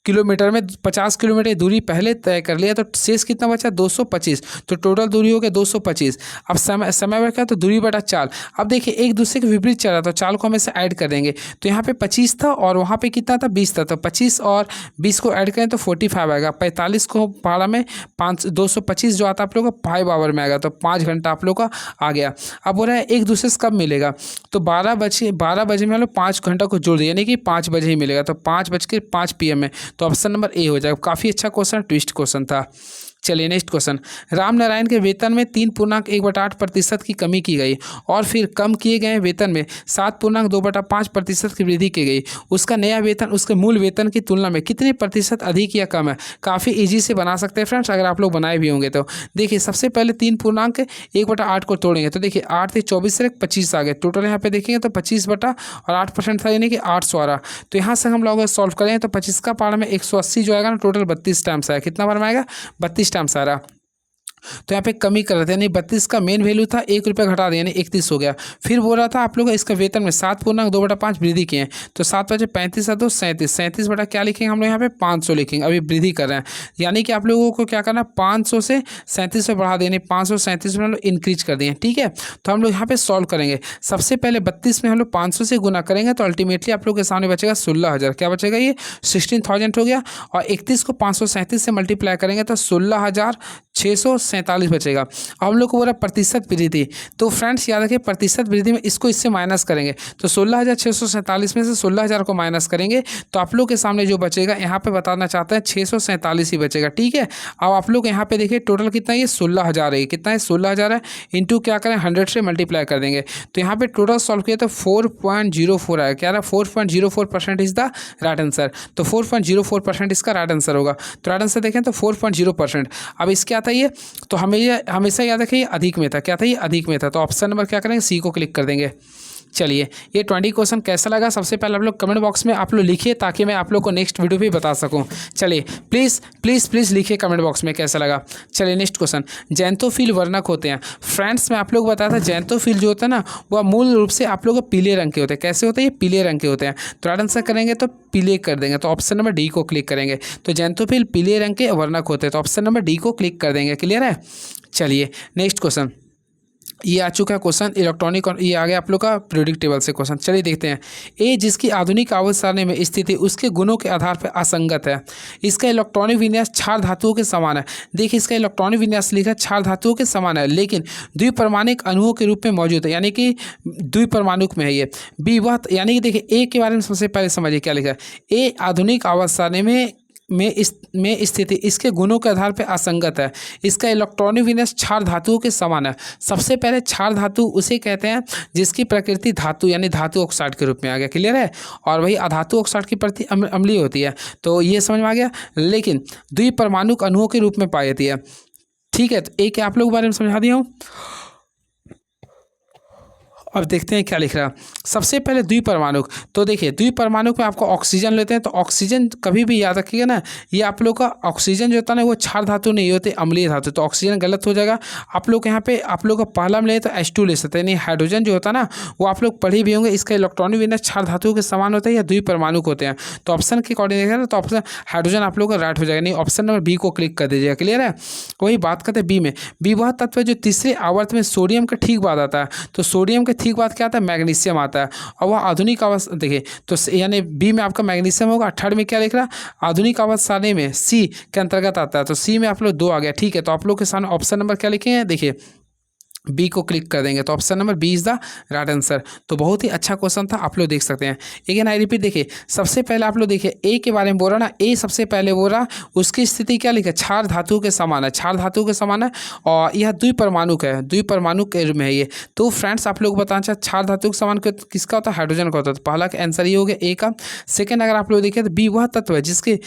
किलोमीटर में 50 किलोमीटर की दूरी पहले तय कर लिया, तो शेष कितना बचा 225, तो टोटल दूरी हो गया 225। अब समय बचा तो दूरी बटा चाल। अब देखिए एक दूसरे के विपरीत चल रहा, तो चाल को हम ऐसे ऐड कर देंगे। तो यहाँ पे 25 था और वहाँ पे कितना था 20 था, तो 25 और 20 को ऐड करें तो 45 आएगा। 45 को पहाड़ा में 225 जो आता है आप लोग का 5 आवर में आएगा, तो 5 घंटा आप लोग का आ गया। अब बोल रहा है एक दूसरे से कब मिलेगा, तो 12 बजे में हम लोग 5 घंटा को जोड़ दिए, यानी कि 5 बजे ही मिलेगा, तो 5:05 PM में। तो ऑप्शन नंबर ए हो जाएगा। काफ़ी अच्छा क्वेश्चन, ट्विस्ट क्वेश्चन था। चलिए नेक्स्ट क्वेश्चन, रामनारायण के वेतन में 3.1/8% की कमी की गई और फिर कम किए गए वेतन में 7.2/5% की वृद्धि की गई। उसका नया वेतन उसके मूल वेतन की तुलना में कितने प्रतिशत अधिक या कम है। काफ़ी इजी से बना सकते हैं फ्रेंड्स, अगर आप लोग बनाए भी होंगे तो। देखिए सबसे पहले 3.1/8 को तोड़ेंगे, तो देखिए 8 से 24 से 25 आ गए, टोटल यहाँ पे देखेंगे तो 25/8% था, यानी कि 800 आ रहा। तो यहाँ से हम लोग सॉल्व करें तो 25 का पारा में 180 जो आएगा ना, टोटल 32 टाइम्स आएगा। कितना बार में आएगा 32 टाइम्स आ रहा। तो यहाँ पे कमी कर रहे थे, यानी 32 का मेन वैल्यू था, 1 रुपया घटा दिया, यानी 31 हो गया। फिर बोल रहा था आप लोग इसका वेतन में 7.2/5 वृद्धि किए हैं, तो 7 बजे 35 और 2 37 बटा क्या लिखेंगे हम लोग यहाँ पे 500 लिखेंगे। अभी वृद्धि कर रहे हैं, यानी कि आप लोगों को क्या करना 500 से 37 पे बढ़ा देने, 537 में हम लोग इंक्रीज कर दिए। ठीक है, तो हम लोग यहाँ पे सॉल्व करेंगे। सबसे पहले 32 में हम लोग 500 से गुना करेंगे, तो अल्टीमेटली आप लोग के सामने बचेगा 16,000। क्या बचेगा, ये 16,000 हो गया। और 31 को 537 से मल्टीप्लाई करेंगे तो 16,647 बचेगा। अब हम लोग को बोला प्रतिशत वृद्धि, तो फ्रेंड्स याद रखिए प्रतिशत वृद्धि में इसको इससे माइनस करेंगे, तो 16,647 में से 16,000 को माइनस करेंगे तो आप लोग के सामने जो बचेगा, यहाँ पे बताना चाहते हैं 647 ही बचेगा। ठीक है, अब आप लोग यहाँ पे देखिए टोटल कितना है, ये 16,000 है। कितना है 16,000 है, इंटू क्या करें 100 से मल्टीप्लाई कर देंगे, तो यहाँ पे टोटल सॉल्व किया तो 4.04 आएगा। क्या रहा 4.04% इज द राइट आंसर, तो 4.04% इसका राइट आंसर होगा। तो राइट आंसर देखें तो 4.0%। अब इसके आता है ये, तो हमें ये हमेशा याद रखें ये अधिक में था। क्या था, ये अधिक में था, तो ऑप्शन नंबर क्या करेंगे सी को क्लिक कर देंगे। चलिए ये 20 क्वेश्चन कैसा लगा, सबसे पहले आप लोग कमेंट बॉक्स में आप लोग लिखिए, ताकि मैं आप लोग को नेक्स्ट वीडियो भी बता सकूं। चलिए प्लीज़ प्लीज़ प्लीज़ लिखिए कमेंट बॉक्स में कैसा लगा। चलिए नेक्स्ट क्वेश्चन, जैंथोफिल वर्णक होते हैं। फ्रेंड्स मैं आप लोग बताया था जैंथोफिल जो होता है ना, वह मूल रूप से आप लोग को पीले रंग के होते हैं। कैसे होते हैं, ये पीले रंग के होते हैं। तो राइट आंसर करेंगे तो पीले कर देंगे, तो ऑप्शन नंबर डी को क्लिक करेंगे। तो जैंथोफिल पीले रंग के वर्णक होते हैं, तो ऑप्शन नंबर डी को क्लिक कर देंगे। क्लियर है। चलिए नेक्स्ट क्वेश्चन, ये आ चुका है क्वेश्चन इलेक्ट्रॉनिक, और ये आ गया आप लोग का पीरियोडिक टेबल से क्वेश्चन। चलिए देखते हैं। ए जिसकी आधुनिक आवर्त सारणी में स्थिति उसके गुणों के आधार पर असंगत है। इसका इलेक्ट्रॉनिक विन्यास क्षार धातुओं के समान है। देखिए इसका इलेक्ट्रॉनिक विन्यास लिखा है क्षार धातुओं के समान है, लेकिन द्विपरमाणुक अणुओं के रूप में मौजूद है, यानी कि द्विपरमाणुक में है ये। बी वह, यानी कि देखिए ए के बारे में सबसे पहले समझिए क्या लिखा है। ए आधुनिक आवर्त सारणी में स्थिति इसके गुणों के आधार पर असंगत है। इसका इलेक्ट्रॉनिक विन्यास क्षार धातुओं के समान है। सबसे पहले क्षार धातु उसे कहते हैं जिसकी प्रकृति धातु यानी धातु ऑक्साइड के रूप में आ गया। क्लियर है, और वही अधातु ऑक्साइड की प्रकृति अम्लीय होती है, तो ये समझ में आ गया, लेकिन द्विपरमाणुक अणुओं के रूप में पाई जाती है। ठीक है, तो एक आप लोग बारे में समझा दिया हूँ। अब देखते हैं क्या लिख रहा है। सबसे पहले द्विपरमाणुक, तो देखिए द्विपरमाणुक में आपको ऑक्सीजन लेते हैं, तो ऑक्सीजन कभी भी याद रखिएगा ना, ये आप लोग का ऑक्सीजन जो होता है ना वो क्षार धातु नहीं होते, अम्लीय धातु, तो ऑक्सीजन गलत हो जाएगा। आप लोग यहाँ पे आप लोग का पहला में ले तो H2 ले सकते हैं, यानी हाइड्रोजन जो होता है ना वो आप लोग पढ़े भी होंगे, इसका इलेक्ट्रॉनिक विन्यास क्षार धातुओं के समान होता है या द्विपरमाणुक होते हैं। तो ऑप्शन के अकॉर्डिंग देखेगा तो ऑप्शन हाइड्रोजन आप लोग का राइट हो जाएगा, नहीं ऑप्शन नंबर बी को क्लिक कर दीजिएगा। क्लियर है। वही बात करते हैं बी में। बी वह तत्व जो तीसरे आवर्त में सोडियम का ठीक बाद आता है, तो सोडियम के ठीक बाद क्या आता है, मैग्नीशियम आता है, और वह आधुनिक अवस्था देखिए तो यानी बी में आपका मैग्नीशियम होगा। थर्ड में क्या लिख रहा है, आधुनिक अवस्था सारणी में सी के अंतर्गत आता है, तो सी में आप लोग 2 आ गया। ठीक है, तो आप लोग के सामने ऑप्शन नंबर क्या लिखे हैं, देखिए बी को क्लिक कर देंगे, तो option number B is the right answer. तो बहुत ही अच्छा क्वेश्चन था, आप लोग देख सकते हैं। अगेन आई रिपीट, देखिए सबसे पहले आप लोग देखिए ए के बारे में बोल रहा ना, ए सबसे पहले बोल रहा उसकी स्थिति क्या लिखा, क्षार धातु के समान है, क्षार धातु के समान है, और यह द्विपरमाणुक है, द्विपरमाणुक के रूप में है ये। तो फ्रेंड्स आप लोग बताना चाहिए क्षार धातु के समान किसका होता है, हाइड्रोजन का होता है, तो पहला का आंसर ये हो गया ए का। सेकेंड अगर आप लोग देखिए तो बी वह तत्व है जिसके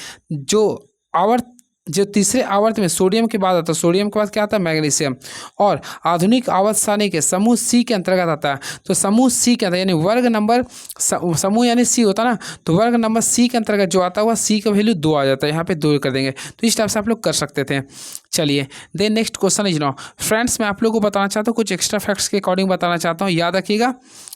जो तीसरे आवर्त में सोडियम के बाद आता है, सोडियम के बाद क्या आता है, मैग्नीशियम, और आधुनिक आवर्त सारणी के समूह सी के अंतर्गत आता है। तो समूह सी के अंदर यानी वर्ग नंबर समूह यानी सी होता है ना, तो वर्ग नंबर सी के अंतर्गत जो आता हुआ सी का वैल्यू 2 आ जाता है, यहाँ पे 2 कर देंगे। तो इस टाइप से आप लोग कर सकते थे। चलिए then next question is now friends, मैं आप लोगों को बताना चाहता हूँ कुछ एक्स्ट्रा फैक्ट्स के अकॉर्डिंग बताना चाहता हूँ, याद रखिएगा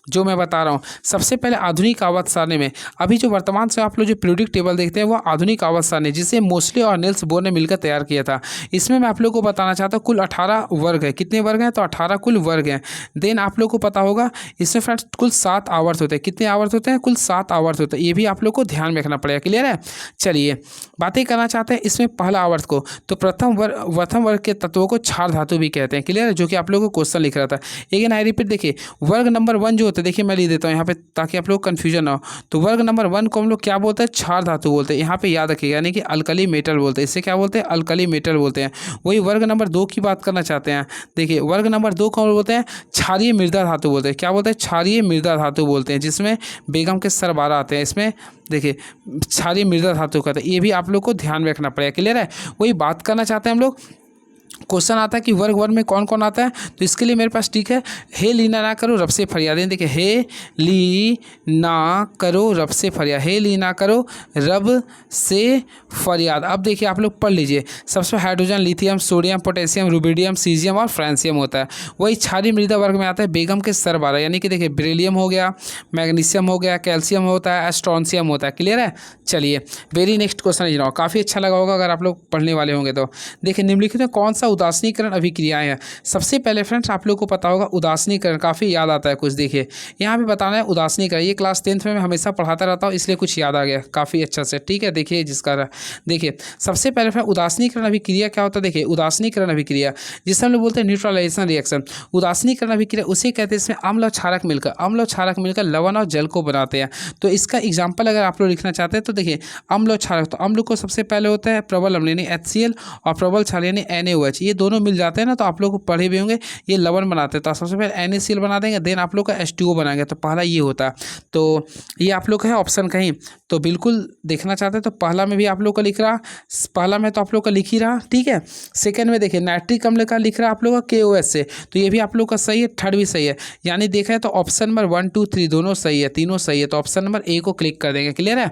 जो मैं बता रहा हूँ। सबसे पहले आधुनिक आवर्त सारणी में अभी जो वर्तमान से आप लोग जो पीरियोडिक टेबल देखते हैं वो आधुनिक आवर्त सारणी जिसे मोस्ले और निल्स बोर ने मिलकर तैयार किया था। इसमें मैं आप लोग को बताना चाहता हूँ कुल 18 वर्ग है। कितने वर्ग हैं? तो 18 कुल वर्ग हैं। देन आप लोग को पता होगा इसमें फ्रेंड्स कुल 7 आवर्त होते हैं। कितने आवर्त होते हैं? कुल 7 आवर्त होते हैं। ये भी आप लोग को ध्यान में रखना पड़ेगा। क्लियर है? चलिए बातें करना चाहते हैं इसमें पहला आवर्त को, तो प्रथम वर्ग के तत्वों को क्षार धातु भी कहते हैं। क्लियर है? जो कि आप लोगों को क्वेश्चन लिख रहा था। अगेन आई रिपीट, देखिए वर्ग नंबर 1 जो होता है, देखिए मैं लिख देता हूँ यहाँ पे ताकि आप लोग कन्फ्यूजन ना हो। तो वर्ग नंबर 1 को हम लोग क्या बोलते हैं? क्षार धातु बोलते हैं। यहाँ पे याद रखिएगा, यानी कि अल्कली मेटल बोलते हैं। इससे क्या बोलते हैं? अल्कली मेटल बोलते हैं। वही वर्ग नंबर 2 की बात करना चाहते हैं। देखिए वर्ग नंबर 2 को बोलते हैं क्षारीय मृदा धातु बोलते हैं। क्या बोलते हैं? क्षारीय मृदा धातु बोलते हैं, जिसमें बेगम के सर 12 आते हैं। इसमें देखिए क्षारीय मृदा धातु कहते हैं। ये भी आप लोग को ध्यान में रखना पड़ेगा। क्लियर है? वही बात करना चाहते हैं हम लोग। क्वेश्चन आता है कि वर्ग 1 में कौन कौन आता है, तो इसके लिए मेरे पास ठीक है, हे लीना ना करो रब से फरियाद। देखिए हे ली ना करो रब से फरियाद, हे ली ना करो रब से फरियाद। अब देखिए आप लोग पढ़ लीजिए। सबसे hydrogen, lithium, sodium, potassium, rubidium, caesium और फ्रांसियम होता है। वही क्षारीय मृदा वर्ग में आता है बेगम के सर 12, यानी कि देखिए बेरिलियम हो गया, मैग्नीशियम हो गया, कैल्शियम होता है, स्ट्रोंशियम होता है। क्लियर है? चलिए very next question is now. काफ़ी अच्छा लगा होगा अगर आप लोग पढ़ने वाले होंगे तो। देखिए निम्नलिखित में कौन सा उदासीनीकरण अभिक्रियाएं हैं? सबसे पहले फ्रेंड्स आप लोग को पता होगा उदासीनीकरण, काफ़ी याद आता है कुछ। देखिए यहाँ पे बताना है उदासीनीकरण, ये क्लास 10th में मैं हमेशा पढ़ाता रहता हूँ, इसलिए कुछ याद आ गया काफ़ी अच्छा से। ठीक है, देखिए जिसका देखिए सबसे पहले फ्रेंड उदासीनीकरण अभिक्रिया क्या होता है? देखिए उदासीनीकरण अभिक्रिया जिसे हम लोग बोलते हैं न्यूट्रलाइजेशन रिएक्शन। उदासीनीकरण अभिक्रिया उसे कहते हैं इसमें अम्ल और क्षारक मिलकर लवण और जल को बनाते हैं। तो इसका एग्जाम्पल अगर आप लोग लिखना चाहते हैं तो देखिए अम्ल और क्षारक, तो अम्ल को सबसे पहले होता है प्रबल अम्ल यानी HCl और प्रबल क्षार यानी NaOH। ये दोनों मिल जाते हैं ना, तो आप लोग को पढ़े भी होंगे ये लवण बनाते हैं। तो सबसे पहले NaCl बना देंगे, देन आप लोग का H2O बनाएंगे। तो पहला ये होता है। तो ये आप लोग का है ऑप्शन कहीं तो बिल्कुल देखना चाहते हैं तो पहला में भी आप लोग का लिख रहा, पहला में तो आप लोग का लिख ही रहा। ठीक है, सेकंड में देखिए नाइट्रिक अम्ल का लिख रहा आप लोग का KOH से, तो ये भी आप लोग का सही है। थर्ड भी सही है, यानी देखा है तो ऑप्शन नंबर 1 2 3 दोनों सही है, तीनों सही है। तो ऑप्शन नंबर A को क्लिक कर देंगे। क्लियर है?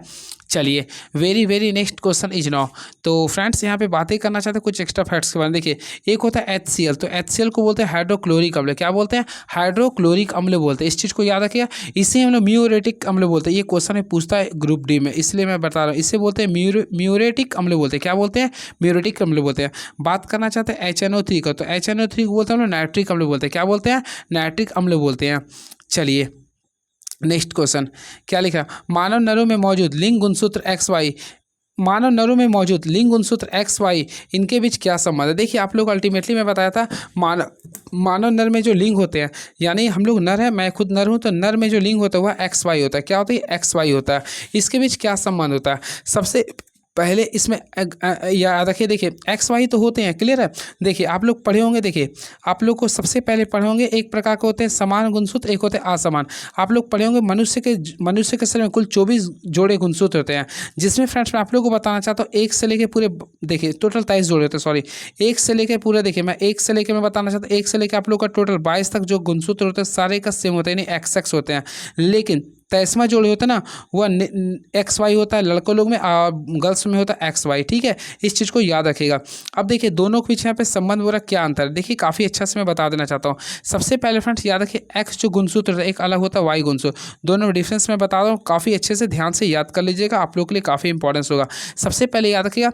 चलिए very next question is now. तो फ्रेंड्स यहाँ पे बातें करना चाहते हैं कुछ एक्स्ट्रा फैक्ट्स के बारे में। देखिए एक होता है HCl, तो HCl को बोलते हैं हाइड्रोक्लोरिक अम्ल। क्या बोलते हैं? हाइड्रोक्लोरिक अम्ल बोलते हैं। इस चीज़ को याद रखिएगा। इसे हम लोग म्यूरेटिक अम्ल बोलते हैं। ये क्वेश्चन में पूछता है ग्रुप D में, इसलिए मैं बता रहा हूँ। इसे बोलते हैं म्यूरेटिक अम्ल बोलते हैं। क्या बोलते हैं? म्यूरेटिक अम्ल बोलते हैं। बात करना चाहते हैं HNO3 का, तो HNO3 को बोलते हैं हम लोग नाइट्रिक अम्ल बोलते हैं। क्या बोलते हैं? नाइट्रिक अम्ल बोलते हैं। चलिए नेक्स्ट क्वेश्चन क्या लिखा? मानव नरों में मौजूद लिंग गुणसूत्र XY, मानव नरों में मौजूद लिंग गुणसूत्र XY इनके बीच क्या संबंध है? देखिए आप लोग अल्टीमेटली मैं बताया था मानव नर में जो लिंग होते हैं, यानी हम लोग नर है, मैं खुद नर हूँ, तो नर में जो लिंग होता है वह XY होता है। क्या होता है? XY होता है। इसके बीच क्या संबंध होता है? सबसे पहले इसमें याद रखिए, देखिए XY तो होते हैं। क्लियर है? देखिए आप लोग पढ़े होंगे, देखिए आप लोग को सबसे पहले पढ़े होंगे एक प्रकार के होते हैं समान गुणसूत्र, एक होते हैं असमान। आप लोग पढ़े होंगे मनुष्य के शरीर में कुल 24 जोड़े गुणसूत्र होते हैं, जिसमें फ्रेंड्स मैं आप लोग को बताना चाहता हूँ एक से लेके पूरे, देखिए टोटल 23 जोड़े होते हैं, सॉरी एक से लेके पूरे, देखिए मैं एक से लेके मैं बताना चाहता हूँ एक से लेके आप लोग का टोटल 22 तक जो गुणसूत्र होते हैं सारे का सेम होता है, यानी XX होते हैं। लेकिन 23वां जोड़े होता है ना वह XY होता है लड़कों लोग में, गर्ल्स में होता है XY। ठीक है, इस चीज़ को याद रखिएगा। अब देखिए दोनों के बीच यहाँ पे संबंध हो रहा क्या अंतर है? देखिए काफ़ी अच्छा से मैं बता देना चाहता हूँ। सबसे पहले फ्रेंड्स याद रखिए X जो गुणसूत्र है एक अलग होता है Y गुणसूत्र, दोनों में डिफरेंस मैं बता रहा हूँ। काफ़ी अच्छे से ध्यान से याद कर लीजिएगा, आप लोग के लिए काफ़ी इंपॉर्टेंस होगा। सबसे पहले याद रखिएगा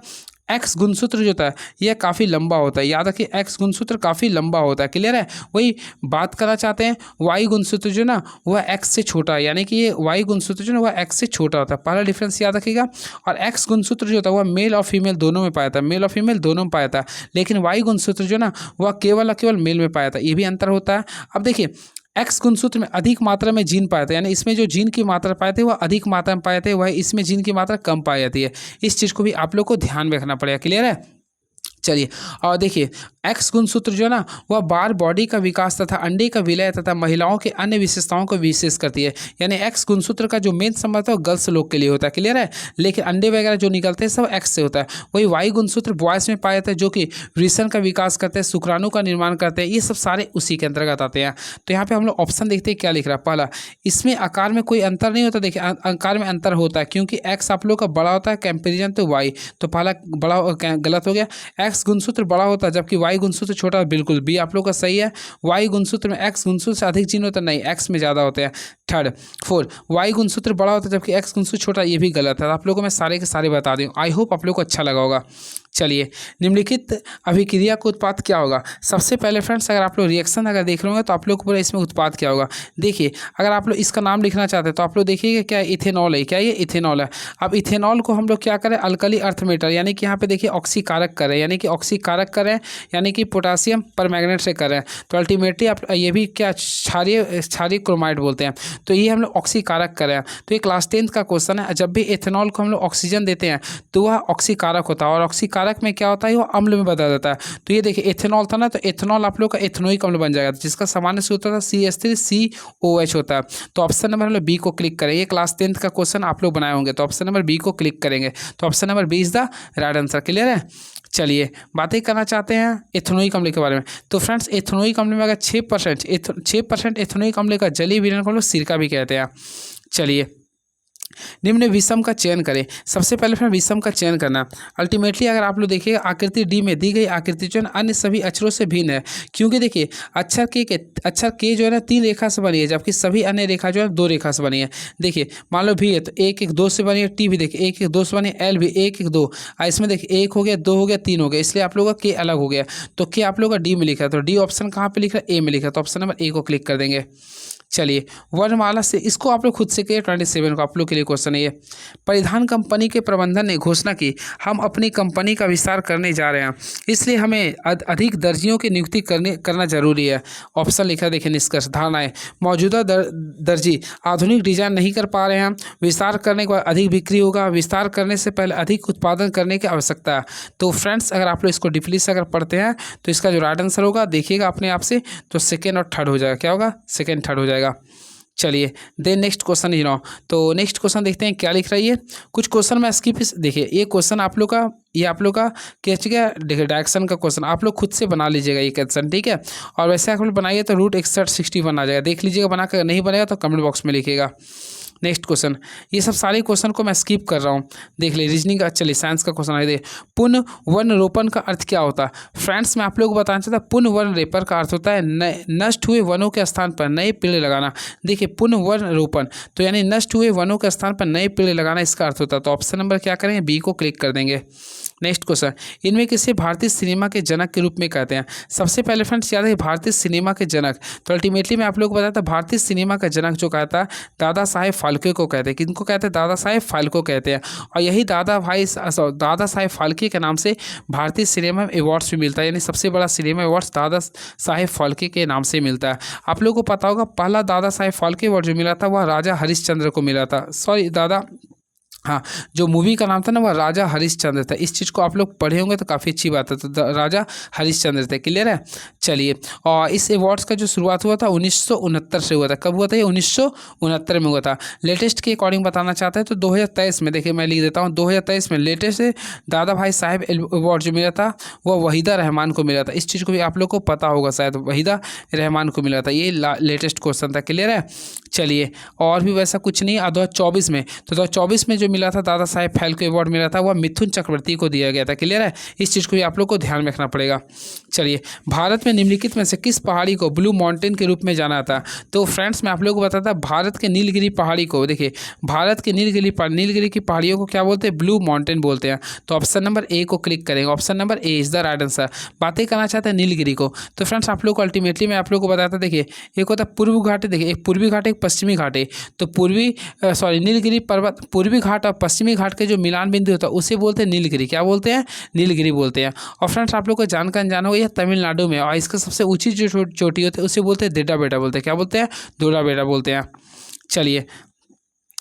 X गुणसूत्र जो होता है यह काफ़ी लंबा होता है। याद रखिए X गुणसूत्र काफ़ी लंबा होता है। क्लियर है? वही बात करना चाहते हैं Y गुणसूत्र जो ना वह X से छोटा है, यानी कि ये Y गुणसूत्र जो ना वह X से छोटा होता है। पहला डिफरेंस याद रखिएगा। और X गुणसूत्र जो होता है वह मेल और फीमेल दोनों में पाया था, मेल और फीमेल दोनों में पाया था। लेकिन Y गुणसूत्र जो ना वह केवल और केवल मेल में पाया था। ये भी अंतर होता है। अब देखिए X गुणसूत्र में अधिक मात्रा में जीन पाए थे, यानी इसमें जो जीन की मात्रा पाए थे वह अधिक मात्रा में पाए थे, वह इसमें जीन की मात्रा कम पाई जाती है। इस चीज़ को भी आप लोग को ध्यान में रखना पड़ेगा। क्लियर है? चलिए और देखिए एक्स गुणसूत्र जो है ना वह बार बॉडी का विकास तथा अंडे का विलय तथा महिलाओं के अन्य विशेषताओं को विशेष करती है। यानी एक्स गुणसूत्र का जो मेन संबंध है वो गर्ल्स लोग के लिए होता है, क्लियर है, लेकिन अंडे वगैरह जो निकलते हैं सब एक्स से होता है। वही वाई गुणसूत्र बॉयज में पाए जाते हैं जो कि वृषण का विकास करते हैं, शुक्राणु का निर्माण करते हैं, ये सब सारे उसी के अंतर्गत आते हैं। तो यहाँ पे हम लोग ऑप्शन देखते हैं क्या लिख रहा है। पहला, इसमें आकार में कोई अंतर नहीं होता। देखिए आकार में अंतर होता है क्योंकि एक्स आप लोग का बड़ा होता है कंपेरिजन टू वाई, तो पहला बड़ा गलत हो गया। एक्स गुणसूत्र बड़ा होता है जबकि वाई गुणसूत्र छोटा, बिल्कुल बी आप लोग का सही है। वाई गुणसूत्र में एक्स गुणसूत्र से अधिक चिन्ह होता है, नहीं, एक्स में ज़्यादा होते हैं। थर्ड, फोर, वाई गुणसूत्र बड़ा होता है जबकि एक्स गुणसूत्र छोटा, ये भी गलत है। आप लोगों को मैं सारे के सारे बता दूँ। आई होप आप लोग को अच्छा लगा होगा। चलिए, निम्नलिखित अभिक्रिया का उत्पाद क्या होगा। सबसे पहले फ्रेंड्स अगर आप लोग रिएक्शन अगर देख रहे होंगे तो आप लोग को पूरा इसमें उत्पाद क्या होगा। देखिए अगर आप लोग इसका नाम लिखना चाहते हैं तो आप लोग देखिएगा क्या इथेनॉल है, क्या ये इथेनॉल है। अब इथेनॉल को हम लोग क्या करें, अल्कली अर्थ मेटल यानी कि यहाँ पे देखिए ऑक्सीकारक करें, यानी कि ऑक्सीकारक करें यानी कि पोटासियम परमैंगनेट से करें, तो अल्टीमेटली आप ये भी क्या क्षारीय क्रोमाइड बोलते हैं, तो ये हम लोग ऑक्सीकारक करें। तो ये क्लास 10th का क्वेश्चन है। जब भी इथेनॉल को हम लोग ऑक्सीजन देते हैं तो वह ऑक्सीकारक होता है और ऑक्सीकारक में क्या होता है वो अम्ल में बदल जाता है। तो ये देखिए इथेनॉल था ना, तो इथेनॉल आप लोग का इथेनोइक अम्ल बन जाएगा जिसका सामान्य सूत्र था CH3COH होता है। तो ऑप्शन नंबर हम लोग बी को क्लिक करें। ये क्लास 10th का क्वेश्चन आप लोग बनाए होंगे, तो ऑप्शन नंबर बी को क्लिक करेंगे तो option number B is the right answer, clear है। चलिए बातें करना चाहते हैं इथेनोइक अम्ल के बारे में। तो फ्रेंड्स इथेनोइक अम्ल में अगर 6% इथेनोइक अम्ल का जलीय विलयन को हम लोग सिरका भी कहते हैं। चलिए, निम्न विषम का चयन करें। सबसे पहले फ्रेंड विषम का चयन करना। अल्टीमेटली अगर आप लोग देखिएगा आकृति डी में दी गई आकृति जो है अन्य सभी अक्षरों से भिन्न है, क्योंकि देखिए अक्षर के जो है ना 3 रेखा से बनी है जबकि सभी अन्य रेखा जो है 2 रेखा से बनी है। देखिए मान लो भी है तो 1 1 2 से बनी है, टी भी देखिए 1 1 2 से बनी है, एल भी 1 1 2, इसमें देखिए 1 हो गया, 2 हो गया, 3 हो गया, इसलिए आप लोगों का के अलग हो गया। तो के आप लोग का डी में लिखा है, तो डी ऑप्शन कहाँ पे लिख रहा है, ए में लिखा है, तो ऑप्शन नंबर ए को क्लिक कर देंगे। चलिए, वर्णमाला से इसको आप लोग खुद से करिए। 27 को आप लोग के लिए क्वेश्चन है ये। परिधान कंपनी के प्रबंधन ने घोषणा की हम अपनी कंपनी का विस्तार करने जा रहे हैं, इसलिए हमें अधिक दर्जियों की नियुक्ति करना जरूरी है। ऑप्शन लिखा देखिए निष्कर्ष धारणाएं। मौजूदा दर्जी आधुनिक डिजाइन नहीं कर पा रहे हैं, विस्तार करने के बाद अधिक बिक्री होगा, विस्तार करने से पहले अधिक उत्पादन करने की आवश्यकता है। तो फ्रेंड्स अगर आप लोग इसको डीपली से अगर पढ़ते हैं तो इसका जो राइट आंसर होगा देखिएगा अपने आप से, तो सेकेंड और थर्ड हो जाएगा। क्या होगा, सेकेंड थर्ड हो जाएगा। चलिए देन नेक्स्ट क्वेश्चन तो नेक्स्ट क्वेश्चन देखते हैं क्या लिख रही है। कुछ क्वेश्चन में स्किप, देखिए ये क्वेश्चन आप लोग का देखिए डायरेक्शन का क्वेश्चन आप लोग खुद से बना लीजिएगा ये क्वेश्चन, ठीक है। और वैसे आप लोग बनाइए तो रूट 6161 आ जाएगा, देख लीजिएगा बना कर, नहीं बनेगा तो कमेंट बॉक्स में लिखिएगा। नेक्स्ट क्वेश्चन, ये सब सारे क्वेश्चन को मैं स्किप कर रहा हूँ, देख ले रीजनिंग का। चलिए साइंस का क्वेश्चन आए, पुनः वन रोपण का अर्थ क्या होता है। फ्रेंड्स मैं आप लोगों को बताना चाहता हूँ पुनः वन रोपण का अर्थ होता है नष्ट हुए वनों के स्थान पर नए पेड़ लगाना। देखिए पुनः वन रोपण तो यानी नष्ट हुए वनों के स्थान पर नए पेड़ लगाना इसका अर्थ होता है। तो ऑप्शन नंबर क्या करेंगे, बी को क्लिक कर देंगे। नेक्स्ट क्वेश्चन, इनमें किसे भारतीय सिनेमा के जनक के रूप में कहते हैं। सबसे पहले फ्रेंड्स याद है भारतीय सिनेमा के जनक, तो अल्टीमेटली मैं आप लोग को बताता भारतीय सिनेमा का जनक जो कहता है दादा साहेब फाल्के को कहते हैं। किनको कहते हैं, दादा साहेब फाल्के को कहते हैं। और यही दादा साहेब फाल्के के नाम से भारतीय सिनेमा में अवार्ड्स भी मिलता है, यानी सबसे बड़ा सिनेमा अवार्ड्स दादा साहेब फाल्के के नाम से मिलता है। आप लोगों को पता होगा पहला दादा साहेब फाल्के अवार्ड जो मिला था वह राजा हरिश्चंद्र को मिला था, हाँ जो मूवी का नाम था ना वह राजा हरिश्चंद्र था। इस चीज़ को आप लोग पढ़े होंगे तो काफ़ी अच्छी बात है, तो राजा हरिश्चंद्र थे, क्लियर है। चलिए, और इस अवार्ड्स का जो शुरुआत हुआ था 1969 से हुआ था। कब हुआ था ये, 1969 में हुआ था। लेटेस्ट के अकॉर्डिंग बताना चाहते हैं तो 2023 में, देखिए मैं लिख देता हूँ 2023 में लेटेस्ट दादा भाई साहब अवार्ड जो मिला था वह वहीदा रहमान को मिला था। इस चीज़ को भी आप लोग को पता होगा शायद, वहीदा रहमान को मिला था। ये लेटेस्ट क्वेश्चन था, क्लियर है। चलिए, और भी वैसा कुछ नहीं। 2024 में, तो 2024 में जो मिला था दादा साहेब फाल्के अवार्ड मिला था वह मिथुन चक्रवर्ती को दिया गया था, क्लियर है। इस चीज़ को भी आप लोग को ध्यान में रखना पड़ेगा। चलिए, भारत में निम्नलिखित में से किस पहाड़ी को ब्लू माउंटेन के रूप में जाना था। तो फ्रेंड्स मैं आप लोगों को बताता भारत के नीलगिरी पहाड़ी को, देखिए भारत के नीलगिरी की पहाड़ियों को क्या बोलते हैं, ब्लू माउंटेन बोलते हैं। तो ऑप्शन नंबर ए को क्लिक करेंगे, option number A is the right answer. बातें करना चाहते हैं नीलगिरी को, तो फ्रेंड्स आप लोग को अल्टीमेटली मैं आप लोग को बताता, देखिए एक होता है पूर्व घाट, देखिए एक पूर्वी घाट एक पश्चिमी घाट है। तो नीलगिरी पर्वत पूर्वी घाट और पश्चिमी घाट के जो मिलान बिंदु होता है उसे बोलते हैं नीलगिरी, क्या बोलते हैं, नीलगिरी बोलते हैं। और फ्रेंड्स आप लोग को जानकर जाना होगा यह तमिलनाडु में, और इसका सबसे ऊंची जो चोटी होती है उसे बोलते हैं देडा बेटा बोलते हैं, क्या बोलते हैं, दोड़ा बेटा बोलते हैं। चलिए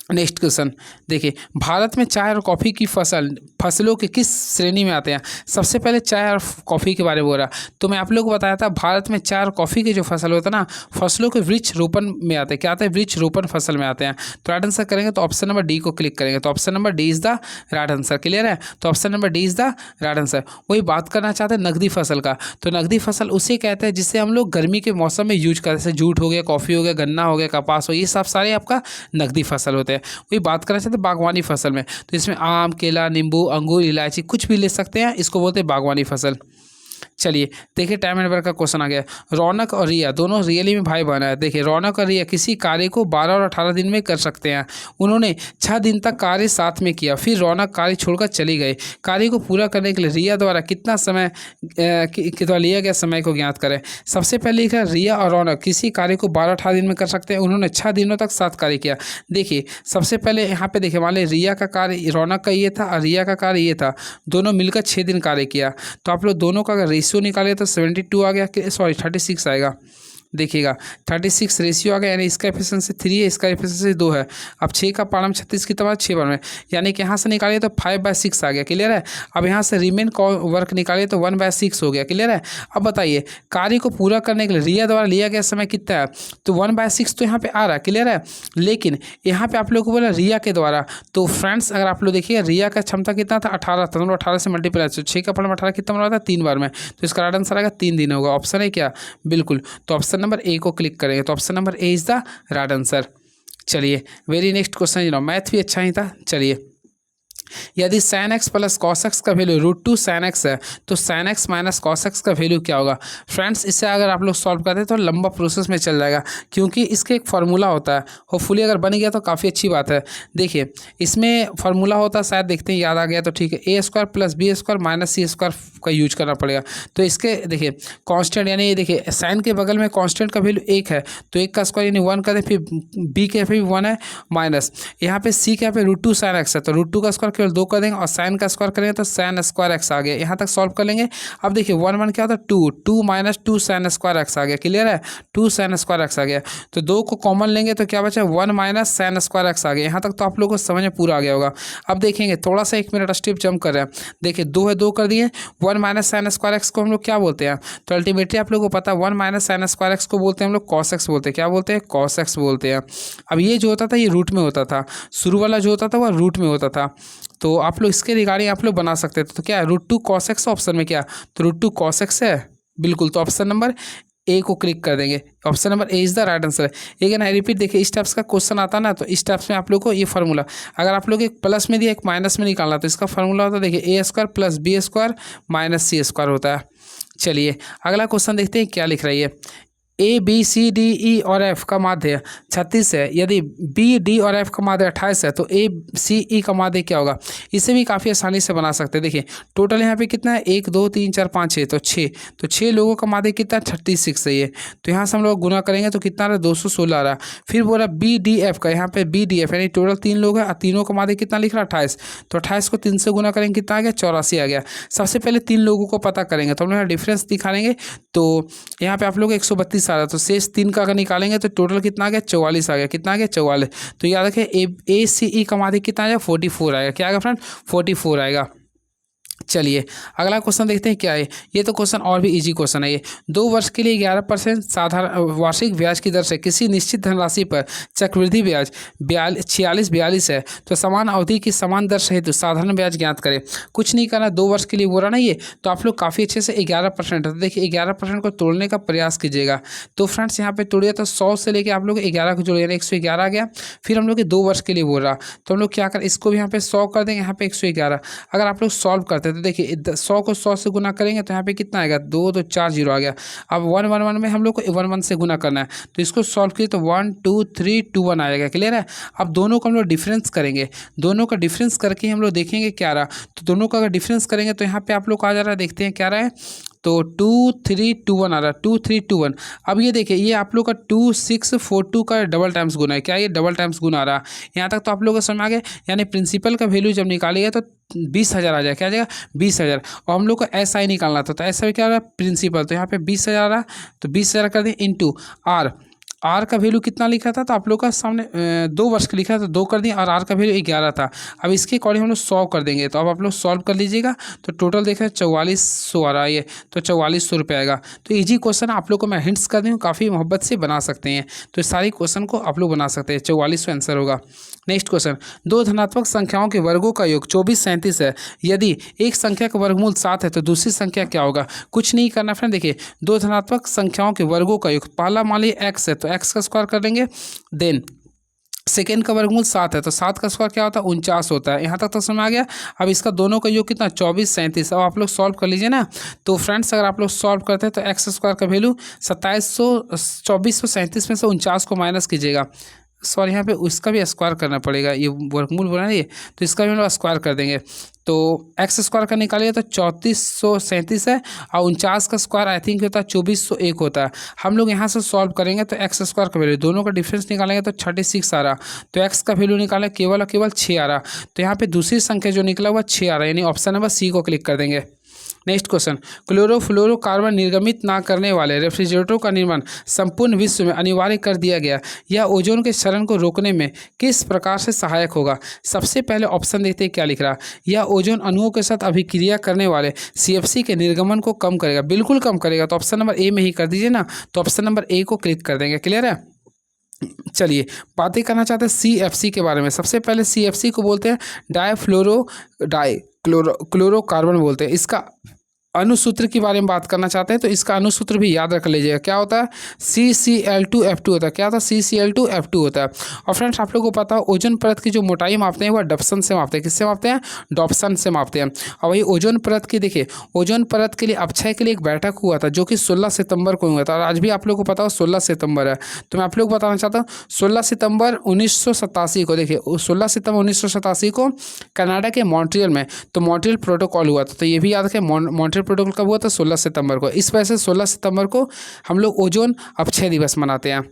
नेक्स्ट क्वेश्चन देखिए, भारत में चाय और कॉफ़ी की फसलों के किस श्रेणी में आते हैं। सबसे पहले चाय और कॉफ़ी के बारे में बोल रहा, तो मैं आप लोगों को बताया था भारत में चाय और कॉफ़ी के जो फसल होता है ना, फसलों के वृक्ष रोपण में आते हैं। क्या आते हैं? वृक्ष रोपण फसल में आते हैं। तो राइट आंसर करेंगे तो ऑप्शन नंबर डी को क्लिक करेंगे, तो option number D is the right answer. Clear है? तो option number D is the right answer. वही बात करना चाहते हैं नकदी फसल का, तो नकदी फसल उसे कहते हैं जिसे हम लोग गर्मी के मौसम में यूज करते हैं, जैसे जूट हो गया, कॉफ़ी हो गया, गन्ना हो गया, कपास हो, ये सब सारे आपका नकदी फसल होते हैं। वही बात करना चाहते हैं बागवानी फसल में, तो इसमें आम, केला, नींबू, अंगूर, इलायची कुछ भी ले सकते हैं, इसको बोलते हैं बागवानी फसल। चलिए देखिए, टाइम एंड वर्क का क्वेश्चन आ गया। रौनक और रिया दोनों रियली में भाई बहन है। देखिए, रौनक और रिया किसी कार्य को 12 और 18 दिन में कर सकते हैं। उन्होंने 6 दिन तक कार्य साथ में किया, फिर रौनक कार्य छोड़कर चली गई। कार्य को पूरा करने के लिए रिया द्वारा कितना समय द्वारा लिया गया समय को ज्ञात करें। सबसे पहले लिखा, रिया और रौनक किसी कार्य को 12-18 दिन में कर सकते हैं। उन्होंने 6 दिनों तक साथ कार्य किया। देखिए, सबसे पहले यहाँ पे देखिए, मान लीजिए रिया का कार्य रौनक का ये था और रिया का कार्य ये था, दोनों मिलकर 6 दिन कार्य किया। तो आप लोग दोनों का अगर रेशियो निकाले तो 72 आ गया, सॉरी 36 आएगा। देखिएगा 36 रेशियो आ गया, यानी इसका एफिशिएंसी 3 है, इसका एफिशिएंसी 2 है। अब 6 का पारा में 36 की तरह 6 बार में, यानी कि यहाँ से निकालिए तो 5/6 आ गया। क्लियर है? अब यहाँ से रिमेन वर्क निकालिए तो 1/6 हो गया। क्लियर है? अब बताइए, कार्य को पूरा करने के लिए रिया द्वारा लिया गया समय कितना है, तो 1/6 तो यहाँ पे आ रहा है। क्लियर है? लेकिन यहाँ पे आप लोग को बोला रिया के द्वारा, तो फ्रेंड्स अगर आप लोग देखिए रिया का क्षमता कितना था, 18 था, 18 से मल्टीप्लाई, तो 6 का पारा में 18 कितना बना था, 3 बार में, तो इसका राइट आंसर आएगा 3 दिन होगा। ऑप्शन है क्या? बिल्कुल। तो ऑप्शन नंबर ए को क्लिक करेंगे, तो option number A is the right answer. चलिए वेरी नेक्स्ट क्वेश्चन, मैथ भी अच्छा ही था। चलिए, यदि sin x plus cos x का वैल्यू √2 sin x है, तो sin x minus cos x का वैल्यू क्या होगा। फ्रेंड्स इसे अगर आप लोग सॉल्व करते हैं तो लंबा प्रोसेस में चल जाएगा, क्योंकि इसके एक फार्मूला होता है। होपफुली अगर बन गया तो काफ़ी अच्छी बात है। देखिए, इसमें फार्मूला होता है, शायद देखते हैं याद आ गया तो ठीक है, a² plus b² minus c² का यूज करना पड़ेगा। तो इसके देखिए कांस्टेंट, यानी ये देखिए साइन के बगल में कांस्टेंट का वैल्यू 1 है, तो 1 का स्क्वायर यानी 1 कर दे, फिर b के भी 1 है, माइनस यहाँ पे c के यहाँ पे √2 sin x है, तो √2 का स्क्वायर केवल 2 कर देंगे और साइन का स्क्वायर करेंगे तो sin स्क्वायर एक्स आ गया। यहाँ तक सॉल्व कर लेंगे। अब देखिए 1 क्या होता है, 2 माइनस 2 sin स्क्वायर एक्स आ गया। क्लियर है? 2 sin स्क्वायर एक्स आ गया, तो 2 को कॉमन लेंगे तो क्या बचा, 1 माइनस sin स्क्वायर एक्स आ गया। यहाँ तक तो आप लोगों को समझ में पूरा आ गया होगा। अब देखेंगे थोड़ा सा 1 मिनट स्टेप जंप कर रहे हैं। देखिए 2 है, 2 कर दिए, 1 माइनस sin स्क्वायर एक्स को हम लोग क्या बोलते हैं, तो अल्टीमेटली आप लोगों को पता है 1 माइनस sin स्क्वायर एक्स को बोलते हैं हम लोग cos x बोलते हैं। क्या बोलते हैं? cos x बोलते हैं। अब ये जो होता था ये रूट में होता था, शुरू वाला जो होता था वह रूट में होता था। तो आप लोग इसके रिगार्डिंग आप लोग बना सकते थे। तो क्या है, √2 cos x ऑप्शन में, क्या तो √2 cos x है, बिल्कुल। तो ऑप्शन नंबर ए को क्लिक कर देंगे, option number A is the right answer. एक ना रिपीट, देखिए इस टाइप्स का क्वेश्चन आता ना, तो इस टाइप्स में आप लोग को ये फार्मूला, अगर आप लोग एक प्लस में दिया एक माइनस में निकालना, तो इसका फार्मूला होता है देखिए a² plus b² minus c² होता है। चलिए अगला क्वेश्चन देखते हैं क्या लिख रही है। A B C D E और एफ का माध्य 36 है, यदि बी डी और एफ का माध्य 28 है, तो ए सी ई का माध्य क्या होगा। इसे भी काफ़ी आसानी से बना सकते हैं। देखिए टोटल यहाँ पे कितना है, 1 2 3 4 5 6, तो 6, तो 6 लोगों का माध्य कितना, 36 है ये। तो यहाँ से हम लोग गुना करेंगे तो कितना रहा, 216 आ रहा। फिर बोला बी डी एफ का, यहाँ पे बी डी एफ यानी टोटल 3 लोग हैं और तीनों का माध्य कितना लिख रहा, 28, तो 28 को 3 से गुना करेंगे कितना आ गया, 84 आ गया। सबसे पहले 3 लोगों को पता करेंगे, तो हम लोग डिफरेंस दिखाएंगे। तो यहाँ पे आप लोग 132 आ रहा, तो शेष 3 का अगर निकालेंगे तो टोटल कितना आ गया, 44 आ गया। कितना आ गया, 44। तो याद रखें ए सी ई का माध्य कितना आएगा, 44 आएगा। क्या आएगा फ्रेंड, 44 आएगा। चलिए अगला क्वेश्चन देखते हैं क्या है। ये तो क्वेश्चन और भी इजी क्वेश्चन है ये। 2 वर्ष के लिए 11% साधारण वार्षिक ब्याज की दर से किसी निश्चित धनराशि पर चक्रवृद्धि ब्याज 46 है, तो समान अवधि की समान दर सहित साधारण ब्याज ज्ञात करें। कुछ नहीं करना, 2 वर्ष के लिए बोला ना ये, तो आप लोग काफ़ी अच्छे से 11% है, तो देखिए 11% को तोड़ने का प्रयास कीजिएगा। तो फ्रेंड्स यहाँ पे तोड़िए तो 100 से लेकर आप लोग 11 को जोड़िए, 111 आ गया। फिर हम लोग 2 वर्ष के लिए बोल रहा, तो हम लोग क्या करें, इसको भी यहाँ पे 100 कर देंगे, यहाँ पे 111। अगर आप लोग सॉल्व करते तो देखिए 100 को 100 से गुना करेंगे तो यहाँ पे कितना आएगा, 2 2 4 0 आ गया। अब 1 1 1 में हम लोग को 1 1 से गुना करना है, तो इसको सॉल्व किए तो 1 2 3 2 1 आएगा। क्लियर है? अब दोनों को हम लोग डिफरेंस करेंगे, दोनों का डिफरेंस करके हम लोग देखेंगे क्या रहा। तो दोनों का अगर डिफरेंस करेंगे तो यहाँ पे आप लोग को आ जा रहा है, देखते हैं क्या रहा है। तो 2 3 2 1 आ रहा है, 2 3 2 1। अब ये देखिए ये आप लोग का 2 6 4 2 का डबल टाइम्स गुना है। क्या ये डबल टाइम्स गुना आ रहा है? यहाँ तक तो आप लोगों को समझ आ गया। यानी प्रिंसिपल का वैल्यू जब निकालिएगा तो 20,000 आ जाएगा। क्या आ जाएगा, 20,000। और हम लोग को ऐसा ही निकालना था, तो ऐसा भी क्या आ रहा है, प्रिंसिपल, तो यहाँ पे 20,000 आ रहा, तो 20,000 कर दें इंटू आर। आर का वैल्यू कितना लिखा था, तो आप लोग का सामने 2 वर्ष का लिखा था, 2 कर दिए, और आर का वैल्यू 11 था। अब इसके अकॉर्डिंग हम लोग सॉल्व कर देंगे, तो अब आप लोग सॉल्व कर लीजिएगा। तो टोटल देखा 4400 आ रहा है, ये तो 4400 रुपये आएगा। तो ईजी क्वेश्चन आप लोग को मैं हिंट्स कर दूँ, काफ़ी मोहब्बत से बना सकते हैं। तो इस सारी क्वेश्चन को आप लोग बना सकते हैं, 4400 आंसर होगा। नेक्स्ट क्वेश्चन, दो धनात्मक संख्याओं के वर्गों का योग 24 37 है। यदि एक संख्या का वर्गमूल 7 है तो दूसरी संख्या क्या होगा। कुछ नहीं करना फ्रेंड, देखिए दो धनात्मक संख्याओं के वर्गों का योग, पहला मान लीजिए x है तो x का स्क्वायर कर देंगे। देन सेकेंड का वर्गमूल 7 है तो 7 का स्क्वायर क्या होता है, 49 होता है। यहाँ तक तो समझ आ गया। अब इसका दोनों का योग कितना, 24 37। अब आप लोग सॉल्व कर लीजिए ना। तो फ्रेंड्स अगर आप लोग सॉल्व करते हैं तो एक्स स्क्वायर का वैल्यू 2437 में से 49 को माइनस कीजिएगा। सॉरी, यहाँ पे उसका भी स्क्वायर करना पड़ेगा, ये वर्गमूल बोला नहीं, तो इसका भी हम लोग स्क्वायर कर देंगे। तो एक्स स्क्वायर का निकालिए तो 3437 है, और 49 का स्क्वायर आई थिंक होता है 2401 होता है। हम लोग यहाँ से सॉल्व करेंगे तो एक्स स्क्वायर का वैल्यू, दोनों का डिफरेंस निकालेंगे तो 36 आ रहा। तो एक्स का वैल्यू निकालें केवल और केवल 6 आ रहा। तो यहाँ पे दूसरी संख्या जो निकला हुआ 6 आ रहा है, यानी ऑप्शन नंबर सी को क्लिक कर देंगे। नेक्स्ट क्वेश्चन, क्लोरोफ्लोरोकार्बन निर्गमित ना करने वाले रेफ्रिजरेटरों का निर्माण संपूर्ण विश्व में अनिवार्य कर दिया गया। यह ओजोन के क्षरण को रोकने में किस प्रकार से सहायक होगा। सबसे पहले ऑप्शन देखते हैं क्या लिख रहा। यह ओजोन अणुओं के साथ अभिक्रिया करने वाले CFC के निर्गमन को कम करेगा, बिल्कुल कम करेगा। तो ऑप्शन नंबर ए में ही कर दीजिए ना, तो ऑप्शन नंबर ए को क्लिक कर देंगे। क्लियर है। चलिए बातें करना चाहते हैं CFC के बारे में। सबसे पहले CFC को बोलते हैं क्लोरोकार्बन बोलते हैं। इसका अनुसूत्र के बारे में बात करना चाहते हैं तो इसका अनुसूत्र भी याद रख लीजिएगा। क्या होता है, CCl2F2 होता है। क्या होता है, CCl2F2 होता है। और फ्रेंड्स आप लोगों को पता है ओजोन परत की जो मोटाई मापते हैं वह डॉप्सन से मापते हैं। किससे मापते हैं, डॉप्सन से मापते हैं। और वही ओजोन परत की, देखिए ओजोन परत के लिए अक्षय के लिए एक बैठक हुआ था जो कि 16 सितंबर को हुआ था, और आज भी आप लोग को पता हो 16 सितंबर है। तो मैं आप लोग को बताना चाहता हूँ 16 सितंबर 1987 को, देखिए 16 सितंबर 1987 को कनाडा के मॉन्ट्रियल में तो मॉन्ट्रियल प्रोटोकॉल हुआ था। तो ये भी याद रखें, मॉन्ट्रियल प्रोटोकॉल कब हुआ था, 16 सितंबर को। इस वजह से 16 सितंबर को हम लोग ओजोन अक्षय दिवस मनाते हैं।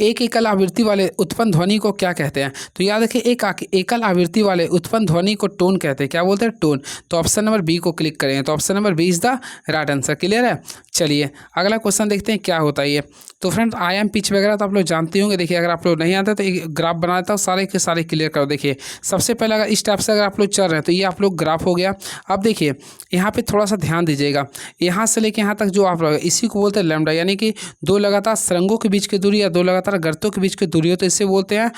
एक एकल आवृत्ति वाले उत्पन्न ध्वनि को क्या कहते हैं। तो याद रखिए एक एकल आवृत्ति वाले उत्पन्न ध्वनि को टोन कहते हैं। क्या बोलते हैं, टोन। तो ऑप्शन नंबर बी को क्लिक करेंगे, तो option number B is the right answer. Clear है। चलिए अगला क्वेश्चन देखते हैं क्या होता है ये। तो फ्रेंड आयाम पिच वगैरह तो आप लोग जानते होंगे। देखिए अगर आप लोग नहीं आते तो एक ग्राफ बना देता हूँ, सारे के सारे क्लियर करो। देखिए सबसे पहले अगर इस टाइप से अगर आप लोग चल रहे हैं तो ये आप लोग ग्राफ हो गया। अब देखिए यहाँ पे थोड़ा सा ध्यान दीजिएगा, यहाँ से लेके यहाँ तक जो आप लोग, इसी को बोलते हैं लैम्डा, यानी कि दो लगातार सुरंगों के बीच की दूरी या दो लगातार गर्तों के बीच की दूरी हो तो इससे बोलते हैं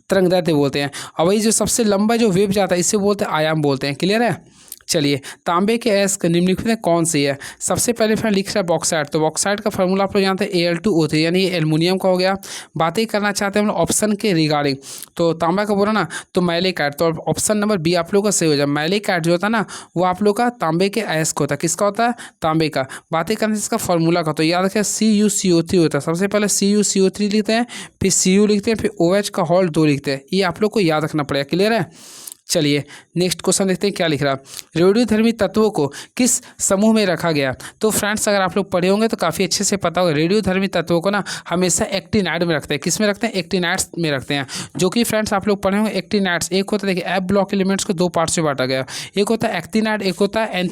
तरंगदैर्घ्य बोलते हैं। और वही जो सबसे लंबा जो वेव जाता है इससे बोलते हैं आयाम बोलते हैं। क्लियर है। चलिए तांबे के अयस्क निम्नलिखित में कौन सी है। सबसे पहले फिर लिख रहा है बॉक्साइट। तो बॉक्साइट का फार्मूला आप लोग जानते हैं Al2O3, यानी ये एल्युमिनियम का हो गया। बातें करना चाहते हैं हम लोग ऑप्शन के रिगार्डिंग। तो तांबा का बोला ना, तो मैलेकाइट, तो ऑप्शन नंबर बी आप लोग का सही हो जाए। मैलेकाइट जो होता है ना वो आप लोग का तांबे के अयस्क होता है। किसका होता है, तांबे का। बातें करना इसका फार्मूला का, तो याद रखें CuCO3 होता है। सबसे पहले CuCO3 लिखते हैं, फिर Cu लिखते हैं, फिर OH का होल 2 लिखते हैं। ये आप लोग को याद रखना पड़ेगा। क्लियर है। चलिए नेक्स्ट क्वेश्चन देखते हैं क्या लिख रहा। रेडियोधर्मी तत्वों को किस समूह में रखा गया। तो फ्रेंड्स अगर आप लोग पढ़े होंगे तो काफ़ी अच्छे से पता होगा, रेडियोधर्मी तत्वों को ना हमेशा एक्टिनाइड में रखते हैं। किस में रखते हैं, एक्टिनाइड्स में रखते हैं। जो कि फ्रेंड्स आप लोग पढ़े होंगे एक्टिनाइड्स, एक होता है देखिए एफ ब्लॉक एलिमेंट्स को 2 पार्ट्स में बांटा गया, एक होता है एक्टिनाइड, एक होता है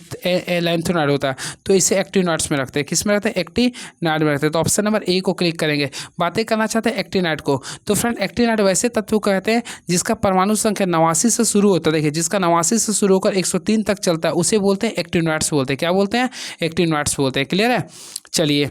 लैंथोनाइड होता है। तो इसे एक्टिनाइड्स में रखते हैं। किस में रखते हैं, एक्टिनाइड में रखते हैं। तो ऑप्शन नंबर ए को क्लिक करेंगे। बातें करना चाहते हैं एक्टिनाइड को। तो फ्रेंड एक्टिनाइड वैसे तत्व कहते हैं जिसका परमाणु संख्या 89 से शुरू होता है। देखिए जिसका 89 से शुरू होकर 103 तक चलता है उसे बोलते हैं एक्टिनोइड्स बोलते हैं। क्या बोलते हैं, एक्टिनोइड्स बोलते हैं। क्लियर है। चलिए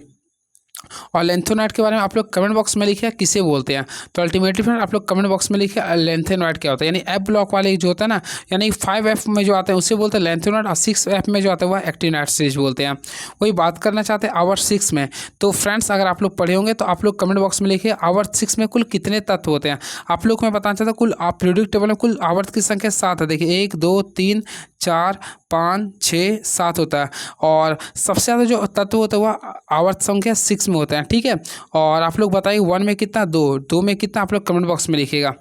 और लेंथोनाइड के बारे में आप लोग कमेंट बॉक्स में लिखिए किसे बोलते हैं। तो अल्टीमेटली फ्रेंड आप लोग कमेंट बॉक्स में लिखिए लेंथोनाइड क्या होता है। यानी एफ ब्लॉक वाले जो होता है ना, यानी 5F में जो आते हैं उसे बोलते हैं लेंथोनाइड, और 6F में जो आता है वह एक्टिनोइड सीरीज बोलते हैं। वही बात करना चाहते हैं आवर्त 6 में। तो फ्रेंड्स अगर आप लोग पढ़े होंगे तो आप लोग कमेंट बॉक्स में लिखिए आवर्त 6 में कुल कितने तत्व होते हैं। आप लोग को मैं बताना चाहता हूँ कुल पीरियोडिक टेबल में कुल आवर्त की संख्या 7 है। देखिए 1 2 3 4 5 6 7 होता है, और सबसे ज़्यादा जो तत्व होता है वह आवर्त संख्या 6 में होता है। ठीक है। और आप लोग बताइए 1 में कितना, 2 में कितना, आप लोग कमेंट बॉक्स में लिखिएगा।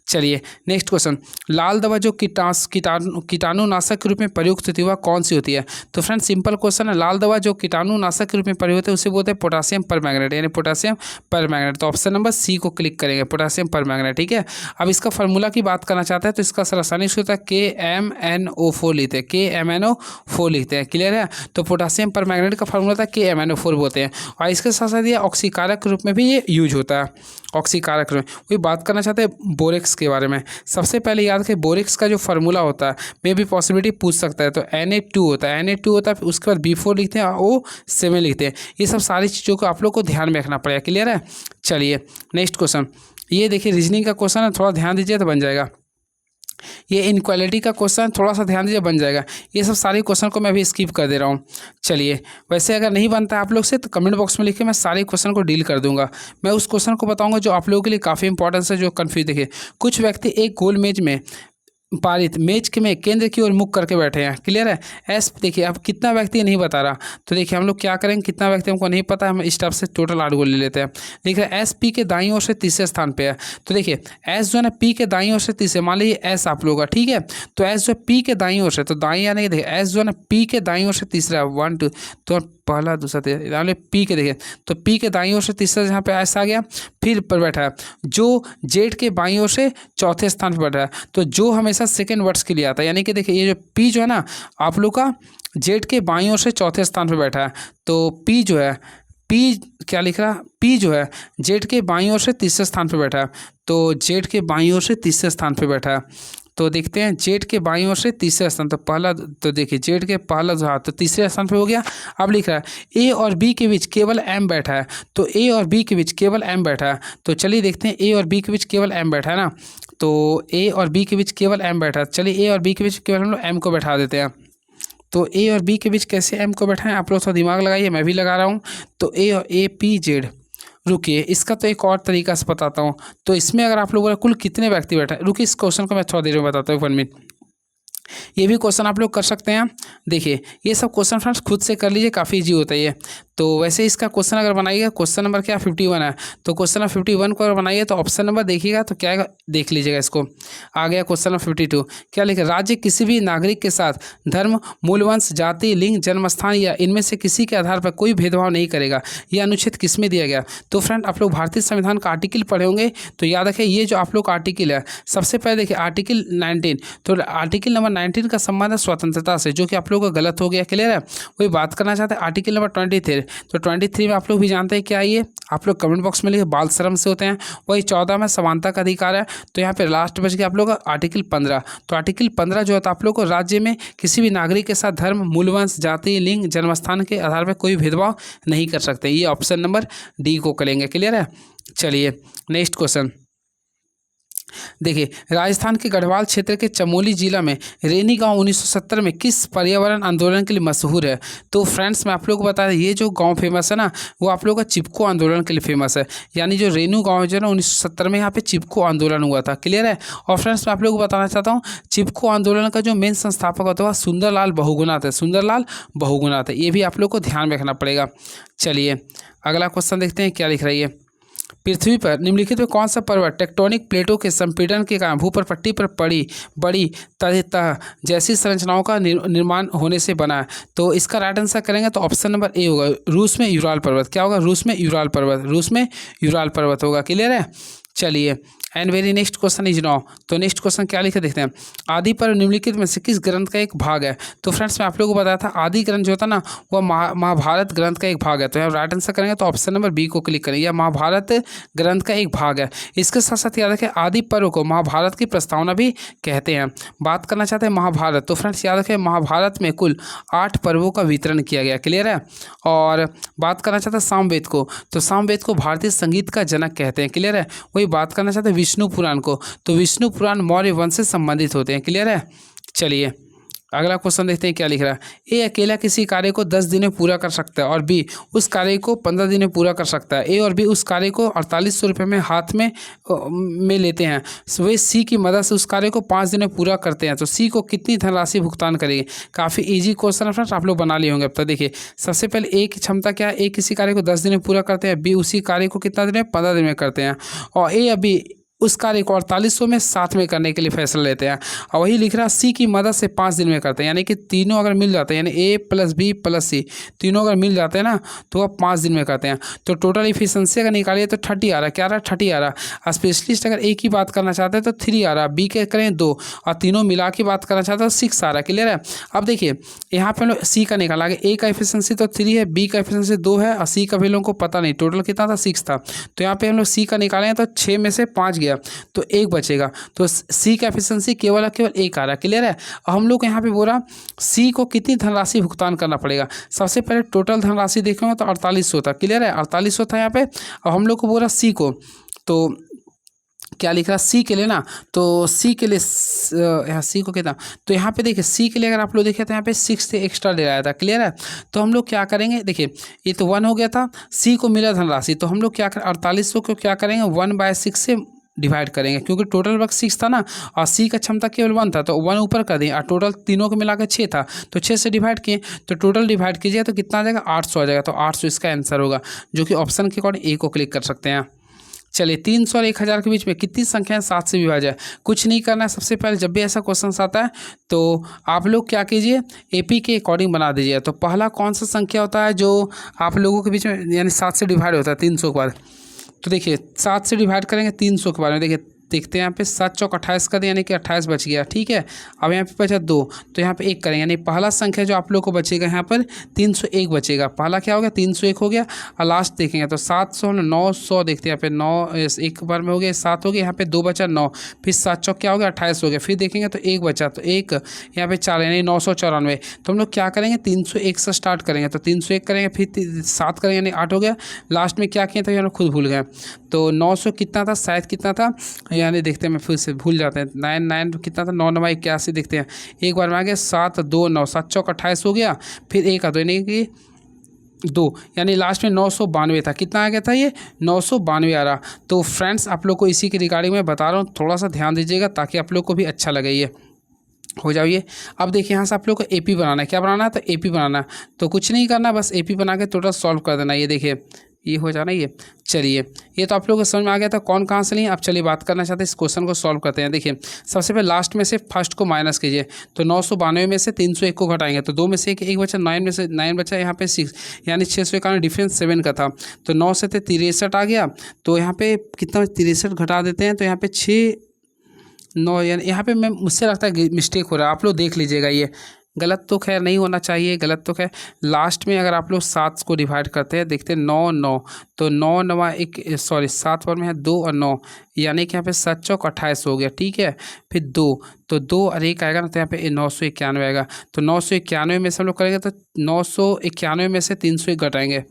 चलिए नेक्स्ट क्वेश्चन, लाल दवा जो कीटाणुनाशक के रूप में प्रयुक्त होती है वह कौन सी होती है? तो फ्रेंड सिंपल क्वेश्चन है, लाल दवा जो कीटाणुनाशक के रूप में प्रयुक्त होती है उसे बोलते हैं पोटासियम परमैंगनेट, यानी पोटासियम परमैंगनेट। तो ऑप्शन नंबर सी को क्लिक करेंगे, पोटासियम परमैंगनेट। ठीक है, अब इसका फार्मूला की बात करना चाहते हैं तो इसका रासायनिक सूत्र है KMnO4 लिखते हैं, KMnO4 लिखते हैं। क्लियर है, तो पोटासियम परमैंगनेट का फार्मूला था KMnO4 बोलते हैं। और इसके साथ साथ ये ऑक्सीकारक के रूप में भी ये यूज होता है, ऑक्सीकारक में। वही बात करना चाहते हैं बोरेक्स के बारे में। सबसे पहले याद रखें बोरेक्स का जो फार्मूला होता है मे भी पॉसिबिलिटी पूछ सकता है, तो Na2 होता है, Na2 होता है, उसके बाद B4 लिखते हैं और O7 लिखते हैं। ये सब सारी चीज़ों को आप लोग को ध्यान में रखना पड़ेगा। क्लियर है, चलिए नेक्स्ट क्वेश्चन, ये देखिए रीजनिंग का क्वेश्चन है, थोड़ा ध्यान दीजिए तो बन जाएगा। ये इनक्वालिटी का क्वेश्चन थोड़ा सा ध्यान दीजिए, बन जाएगा। ये सब सारे क्वेश्चन को मैं अभी स्किप कर दे रहा हूँ। चलिए, वैसे अगर नहीं बनता है आप लोग से तो कमेंट बॉक्स में लिखिए, मैं सारे क्वेश्चन को डील कर दूंगा। मैं उस क्वेश्चन को बताऊंगा जो आप लोगों के लिए काफ़ी इंपॉर्टेंस है, जो कन्फ्यूज। देखिए, कुछ व्यक्ति एक गोल मेज में पारित मेज के में केंद्र की ओर मुख करके बैठे हैं। क्लियर है, एस देखिए अब कितना व्यक्ति नहीं बता रहा, तो देखिए हम लोग क्या करेंगे, कितना व्यक्ति हमको नहीं पता, हम इस टाइप से टोटल 8 गोल ले लेते हैं। देखिए एस पी के दाईं ओर से तीसरे स्थान पे है, तो देखिए एस जो है ना पी के दाईं ओर से तीसरे, मान लीजिए एस आप लोग का, ठीक है, तो एस जो है पी के दाईं ओर से, तो दाईं यानी कि देखिए एस जो है ना पी के दाईं ओर से तीसरा 1 2, तो पहला दूसरा तीसरा पी के, देखिए तो पी के दाईं ओर से तीसरा जहाँ पे एस आ गया, फिर पर बैठा है जो जेड के बाईं ओर से चौथे स्थान पर बैठा है, तो जो हमेशा सेकेंड वर्ड्स के लिए आता है, यानी कि देखिए ये जो पी जो है ना आप लोग का जेड के बाईं ओर से चौथे स्थान पर बैठा है, तो पी जो है, पी क्या लिख रहा, पी जो है जेड के बाईं ओर से तीसरे स्थान पर बैठा है, तो जेड के बाईं ओर से तीसरे स्थान पर बैठा है। तो देखते हैं जेड के बाईं ओर से तीसरा स्थान, तो पहला, तो देखिए जेड के पहला जो हाथ तो तीसरे स्थान पे हो गया। अब लिख रहा है ए और बी के बीच केवल एम बैठा है, तो ए और बी के बीच केवल एम बैठा है, तो चलिए देखते हैं ए और बी के बीच केवल एम बैठा है ना, तो ए और बी के बीच केवल एम बैठा है। चलिए ए और बी के बीच केवल हम लोग एम को बैठा देते हैं, तो ए और बी के बीच कैसे एम को बैठाएं, आप लोग थोड़ा दिमाग लगाइए, मैं भी लगा रहा हूँ। तो ए और ए पी जेड, रुकिए इसका तो एक और तरीका से बताता हूँ। तो इसमें अगर आप लोगों कुल कितने व्यक्ति बैठे हैं, रुकिए इस क्वेश्चन को मैं थोड़ा देर में बताता हूँ, 1 मिनट। ये भी क्वेश्चन आप लोग कर सकते हैं। देखिए ये सब क्वेश्चन फ्रेंड्स खुद से कर लीजिए, काफ़ी इजी होता है ये। तो वैसे इसका क्वेश्चन अगर बनाइएगा, क्वेश्चन नंबर क्या 51 है, तो क्वेश्चन नंबर 51 को अगर बनाइए तो ऑप्शन नंबर देखिएगा तो क्या आएगा, देख लीजिएगा इसको। आ गया क्वेश्चन नंबर 52, क्या लिखा, राज्य किसी भी नागरिक के साथ धर्म, मूलवंश, जाति, लिंग, जन्मस्थान या इनमें से किसी के आधार पर कोई भेदभाव नहीं करेगा। यह अनुच्छेद किस में दिया गया? तो फ्रेंड आप लोग भारतीय संविधान का आर्टिकल पढ़े होंगे, तो याद रखें ये जो आप लोग का आर्टिकल है, सबसे पहले देखिए आर्टिकल 19, तो आर्टिकल नंबर 19 का संबंध है स्वतंत्रता से, जो कि आप लोगों का गलत हो गया। क्लियर है, वही बात करना चाहते हैं आर्टिकल नंबर 23, तो 23 में आप लोग भी जानते हैं क्या, ये आप लोग कमेंट बॉक्स में लिखे, बाल श्रम से होते हैं। वही 14 में समानता का अधिकार है, तो यहाँ पे लास्ट बच गया आप लोग का आर्टिकल 15, तो आर्टिकल 15 जो होता है आप लोग को राज्य में किसी भी नागरिक के साथ धर्म, मूलवंश, जाति, लिंग, जन्मस्थान के आधार पर कोई भेदभाव नहीं कर सकते। ये ऑप्शन नंबर डी को करेंगे। क्लियर है, चलिए नेक्स्ट क्वेश्चन देखिए, राजस्थान के गढ़वाल क्षेत्र के चमोली जिला में रेनी गांव 1970 में किस पर्यावरण आंदोलन के लिए मशहूर है? तो फ्रेंड्स मैं आप लोगों को बता दें, ये जो गांव फेमस है ना, वो आप लोगों का चिपको आंदोलन के लिए फेमस है। यानी जो रेनू गांव जो है ना 1970 में यहाँ पे चिपको आंदोलन हुआ था। क्लियर है, और फ्रेंड्स मैं आप लोगों को बताना चाहता हूँ, चिपको आंदोलन का जो मेन संस्थापक होता है सुंदरलाल बहुगुणा थे, सुंदरलाल बहुगुणा थे। ये भी आप लोग को ध्यान रखना पड़ेगा। चलिए अगला क्वेश्चन देखते हैं क्या लिख रही है। पृथ्वी पर निम्नलिखित में कौन सा पर्वत टेक्टोनिक प्लेटों के संपीड़न के कारण भूप्रपट्टी पर बड़ी तह जैसी संरचनाओं का निर्माण होने से बना है? तो इसका राइट आंसर करेंगे तो ऑप्शन नंबर ए होगा, रूस में यूराल पर्वत। क्या होगा? रूस में यूराल पर्वत, रूस में यूराल पर्वत होगा। क्लियर है, चलिए and very next question is now. तो नेक्स्ट क्वेश्चन क्या लिखे देखते हैं, आदि पर्व निम्नलिखित में से किस ग्रंथ का एक भाग है? तो फ्रेंड्स मैं आप लोगों को बताया था आदि ग्रंथ जो होता है ना वह महाभारत ग्रंथ का एक भाग है। तो यहाँ राइट आंसर करेंगे तो ऑप्शन नंबर बी को क्लिक करेंगे, यह महाभारत ग्रंथ का एक भाग है। इसके साथ साथ याद रखें आदि पर्व को महाभारत की प्रस्तावना भी कहते हैं। बात करना चाहते हैं महाभारत, तो फ्रेंड्स याद रखें महाभारत में कुल 8 पर्वों का वितरण किया गया। क्लियर है, और बात करना चाहते हैं सामवेद को, तो सामवेद को भारतीय संगीत का जनक कहते हैं। क्लियर है, वही बात करना चाहते हैं विष्णु पुराण को, तो विष्णु पुराण मौर्य वंश से संबंधित होते हैं। क्लियर है, चलिए अगला क्वेश्चन देखते हैं क्या लिख रहा है। ए अकेला किसी कार्य को 10 दिन में पूरा कर सकता है और बी उस कार्य को 15 दिन में पूरा कर सकता है। ए और बी उस कार्य को 4800 रुपये में हाथ में लेते हैं, वे सी की मदद से उस कार्य को 5 दिन में पूरा करते हैं, तो सी को कितनी धनराशि भुगतान करेंगे? काफ़ी इजी क्वेश्चन है फ्रेंड्स, आप लोग बना लिए होंगे अब तक। देखिए सबसे पहले ए की क्षमता क्या है, ए किसी कार्य को 10 दिन में पूरा करते हैं, बी उसी कार्य को कितना दिन में 15 दिन में करते हैं, और ए अभी उस कार्य को 4800 में 7 में करने के लिए फैसला लेते हैं। और वही लिख रहा सी की मदद से 5 दिन में करते हैं, यानी कि तीनों अगर मिल जाते हैं, यानी ए प्लस बी प्लस सी तीनों अगर मिल जाते हैं ना तो वह 5 दिन में करते हैं। तो टोटल इफिशिएंसी अगर निकालिए तो 30 आ रहा है। क्या आ रहा है? 30 आ रहा है। स्पेशलिस्ट अगर ए की बात करना चाहते हैं तो 3 आ रहा है, बी के करें 2 और तीनों मिला के बात करना चाहते हैं तो 6 आ रहा है। क्लियर है? अब देखिए यहाँ पे हम लोग सी का निकाला, ए का एफिशिएंसी तो 3 है, बी का एफिशिएंसी 2 है और सी का भी लोगों को पता नहीं टोटल कितना था, 6 था। तो यहाँ पे हम लोग सी का निकालें तो 6 में से 5 गया तो 1 बचेगा। तो सी का एफिशिएंसी केवल 1 आ रहा है। क्लियर है? और हम लोग यहाँ पे बोला सी को कितनी धनराशि भुगतान करना पड़ेगा। सबसे पहले टोटल धनराशि देखेंगे तो 4800 था। क्लियर है? 4800 था यहाँ पे। और हम लोग को बोला सी को, तो क्या लिख रहा सी के लिए ना, तो सी के लिए यहाँ सी को कितना, तो यहाँ पे देखिए सी के लिए अगर आप लोग देखें तो यहाँ पे 6 से एक्स्ट्रा ले आया था। क्लियर है? तो हम लोग क्या करेंगे, देखिए ये तो 1 हो गया था, सी को मिला धनराशि, तो हम लोग क्या करें 4800 को क्या करेंगे 1/6 से डिवाइड करेंगे, क्योंकि टोटल वर्क 6 था ना और सी का क्षमता केवल 1 था, तो 1 ऊपर कर दें और टोटल तीनों को मिलाकर 6 था, तो 6 से डिवाइड किए तो टोटल डिवाइड कीजिए तो कितना आ जाएगा 800 आ जाएगा। तो 800 इसका आंसर होगा, जो कि ऑप्शन के अकॉर्डिंग ए को क्लिक कर सकते हैं। चलिए 300 और 1000 के बीच में कितनी संख्याएं 7 से विभाज्य है। कुछ नहीं करना है। सबसे पहले जब भी ऐसा क्वेश्चन आता है तो आप लोग क्या कीजिए, एपी के अकॉर्डिंग बना दीजिए। तो पहला कौन सा संख्या होता है जो आप लोगों के बीच में यानी 7 से डिवाइड होता है 300 के बाद। तो देखिए 7 से डिवाइड करेंगे 300 के बारे में, देखिए देखते हैं यहाँ पे 7 चौक 28 कर दें, यानी कि 28 बच गया। ठीक है? अब यहाँ पे बचा 2, तो यहाँ पे 1 करेंगे, यानी पहला संख्या जो आप लोग को बचेगा यहाँ पर 301 बचेगा। पहला क्या हो गया 301 हो गया। और लास्ट देखेंगे तो 700 900 देखते हैं यहाँ पे 9 एक बार में हो गया 7 हो गया, यहाँ पे 2 बचा 9, फिर 7 चौक क्या हो गया 28 हो गया। फिर देखेंगे तो 1 बचा, तो 1 यहाँ पे 4 यानी 994। तो हम लोग क्या करेंगे 301 से स्टार्ट करेंगे, तो 301 करेंगे फिर 7 करेंगे यानी 8 हो गया। लास्ट में क्या किए थे हम लोग खुद भूल गए। तो 900 कितना था, शायद कितना था, यानी देखते हैं मैं फिर से भूल जाते हैं। 9 कितना था 9 9 81 देखते हैं, एक बार में आ गया 7 2 9 7 चौक 28 हो गया, फिर 1 आता यानी कि 2, यानी लास्ट में 992 था। कितना आ गया था ये 992 आ रहा। तो फ्रेंड्स आप लोग को इसी के रिगार्डिंग में बता रहा हूँ, थोड़ा सा ध्यान दीजिएगा ताकि आप लोग को भी अच्छा लगे। ये हो जाइए। अब देखिए यहाँ से आप लोग को एपी बनाना है। क्या बनाना है? तो एपी बनाना है। तो कुछ नहीं करना, बस एपी बना के टोटल सॉल्व कर देना। ये देखिए ये हो जाना ये। चलिए ये तो आप लोगों को समझ में आ गया था कौन कहाँ से नहीं। अब चलिए बात करना चाहते हैं इस क्वेश्चन को सॉल्व करते हैं। देखिए सबसे पहले लास्ट में से फर्स्ट को माइनस कीजिए, तो 992 में से 301 को घटाएंगे तो 2 में से 1 बचा, 9 में से 9 बचा, यहाँ पे 6 यानी 691 डिफरेंस 7 का था। तो 9 से 63 आ गया, तो यहाँ पे कितना 63 घटा देते हैं तो यहाँ पे 6 9, यानी यहाँ पे मैं मुझसे लगता है मिस्टेक हो रहा है, आप लोग देख लीजिएगा। ये गलत तो खैर नहीं होना चाहिए, गलत तो खैर लास्ट में अगर आप लोग 7 को डिवाइड करते हैं देखते हैं 9 9, तो 9 9 1 सॉरी 7 बार में है 2 और 9, यानी कि यहाँ पे 7 चौक 28 हो गया। ठीक है? फिर 2, तो 2 और 1 आएगा ना, तो यहाँ पे 991 आएगा। तो 991 में से हम लोग करेंगे तो 991 में से 301 घटाएंगे,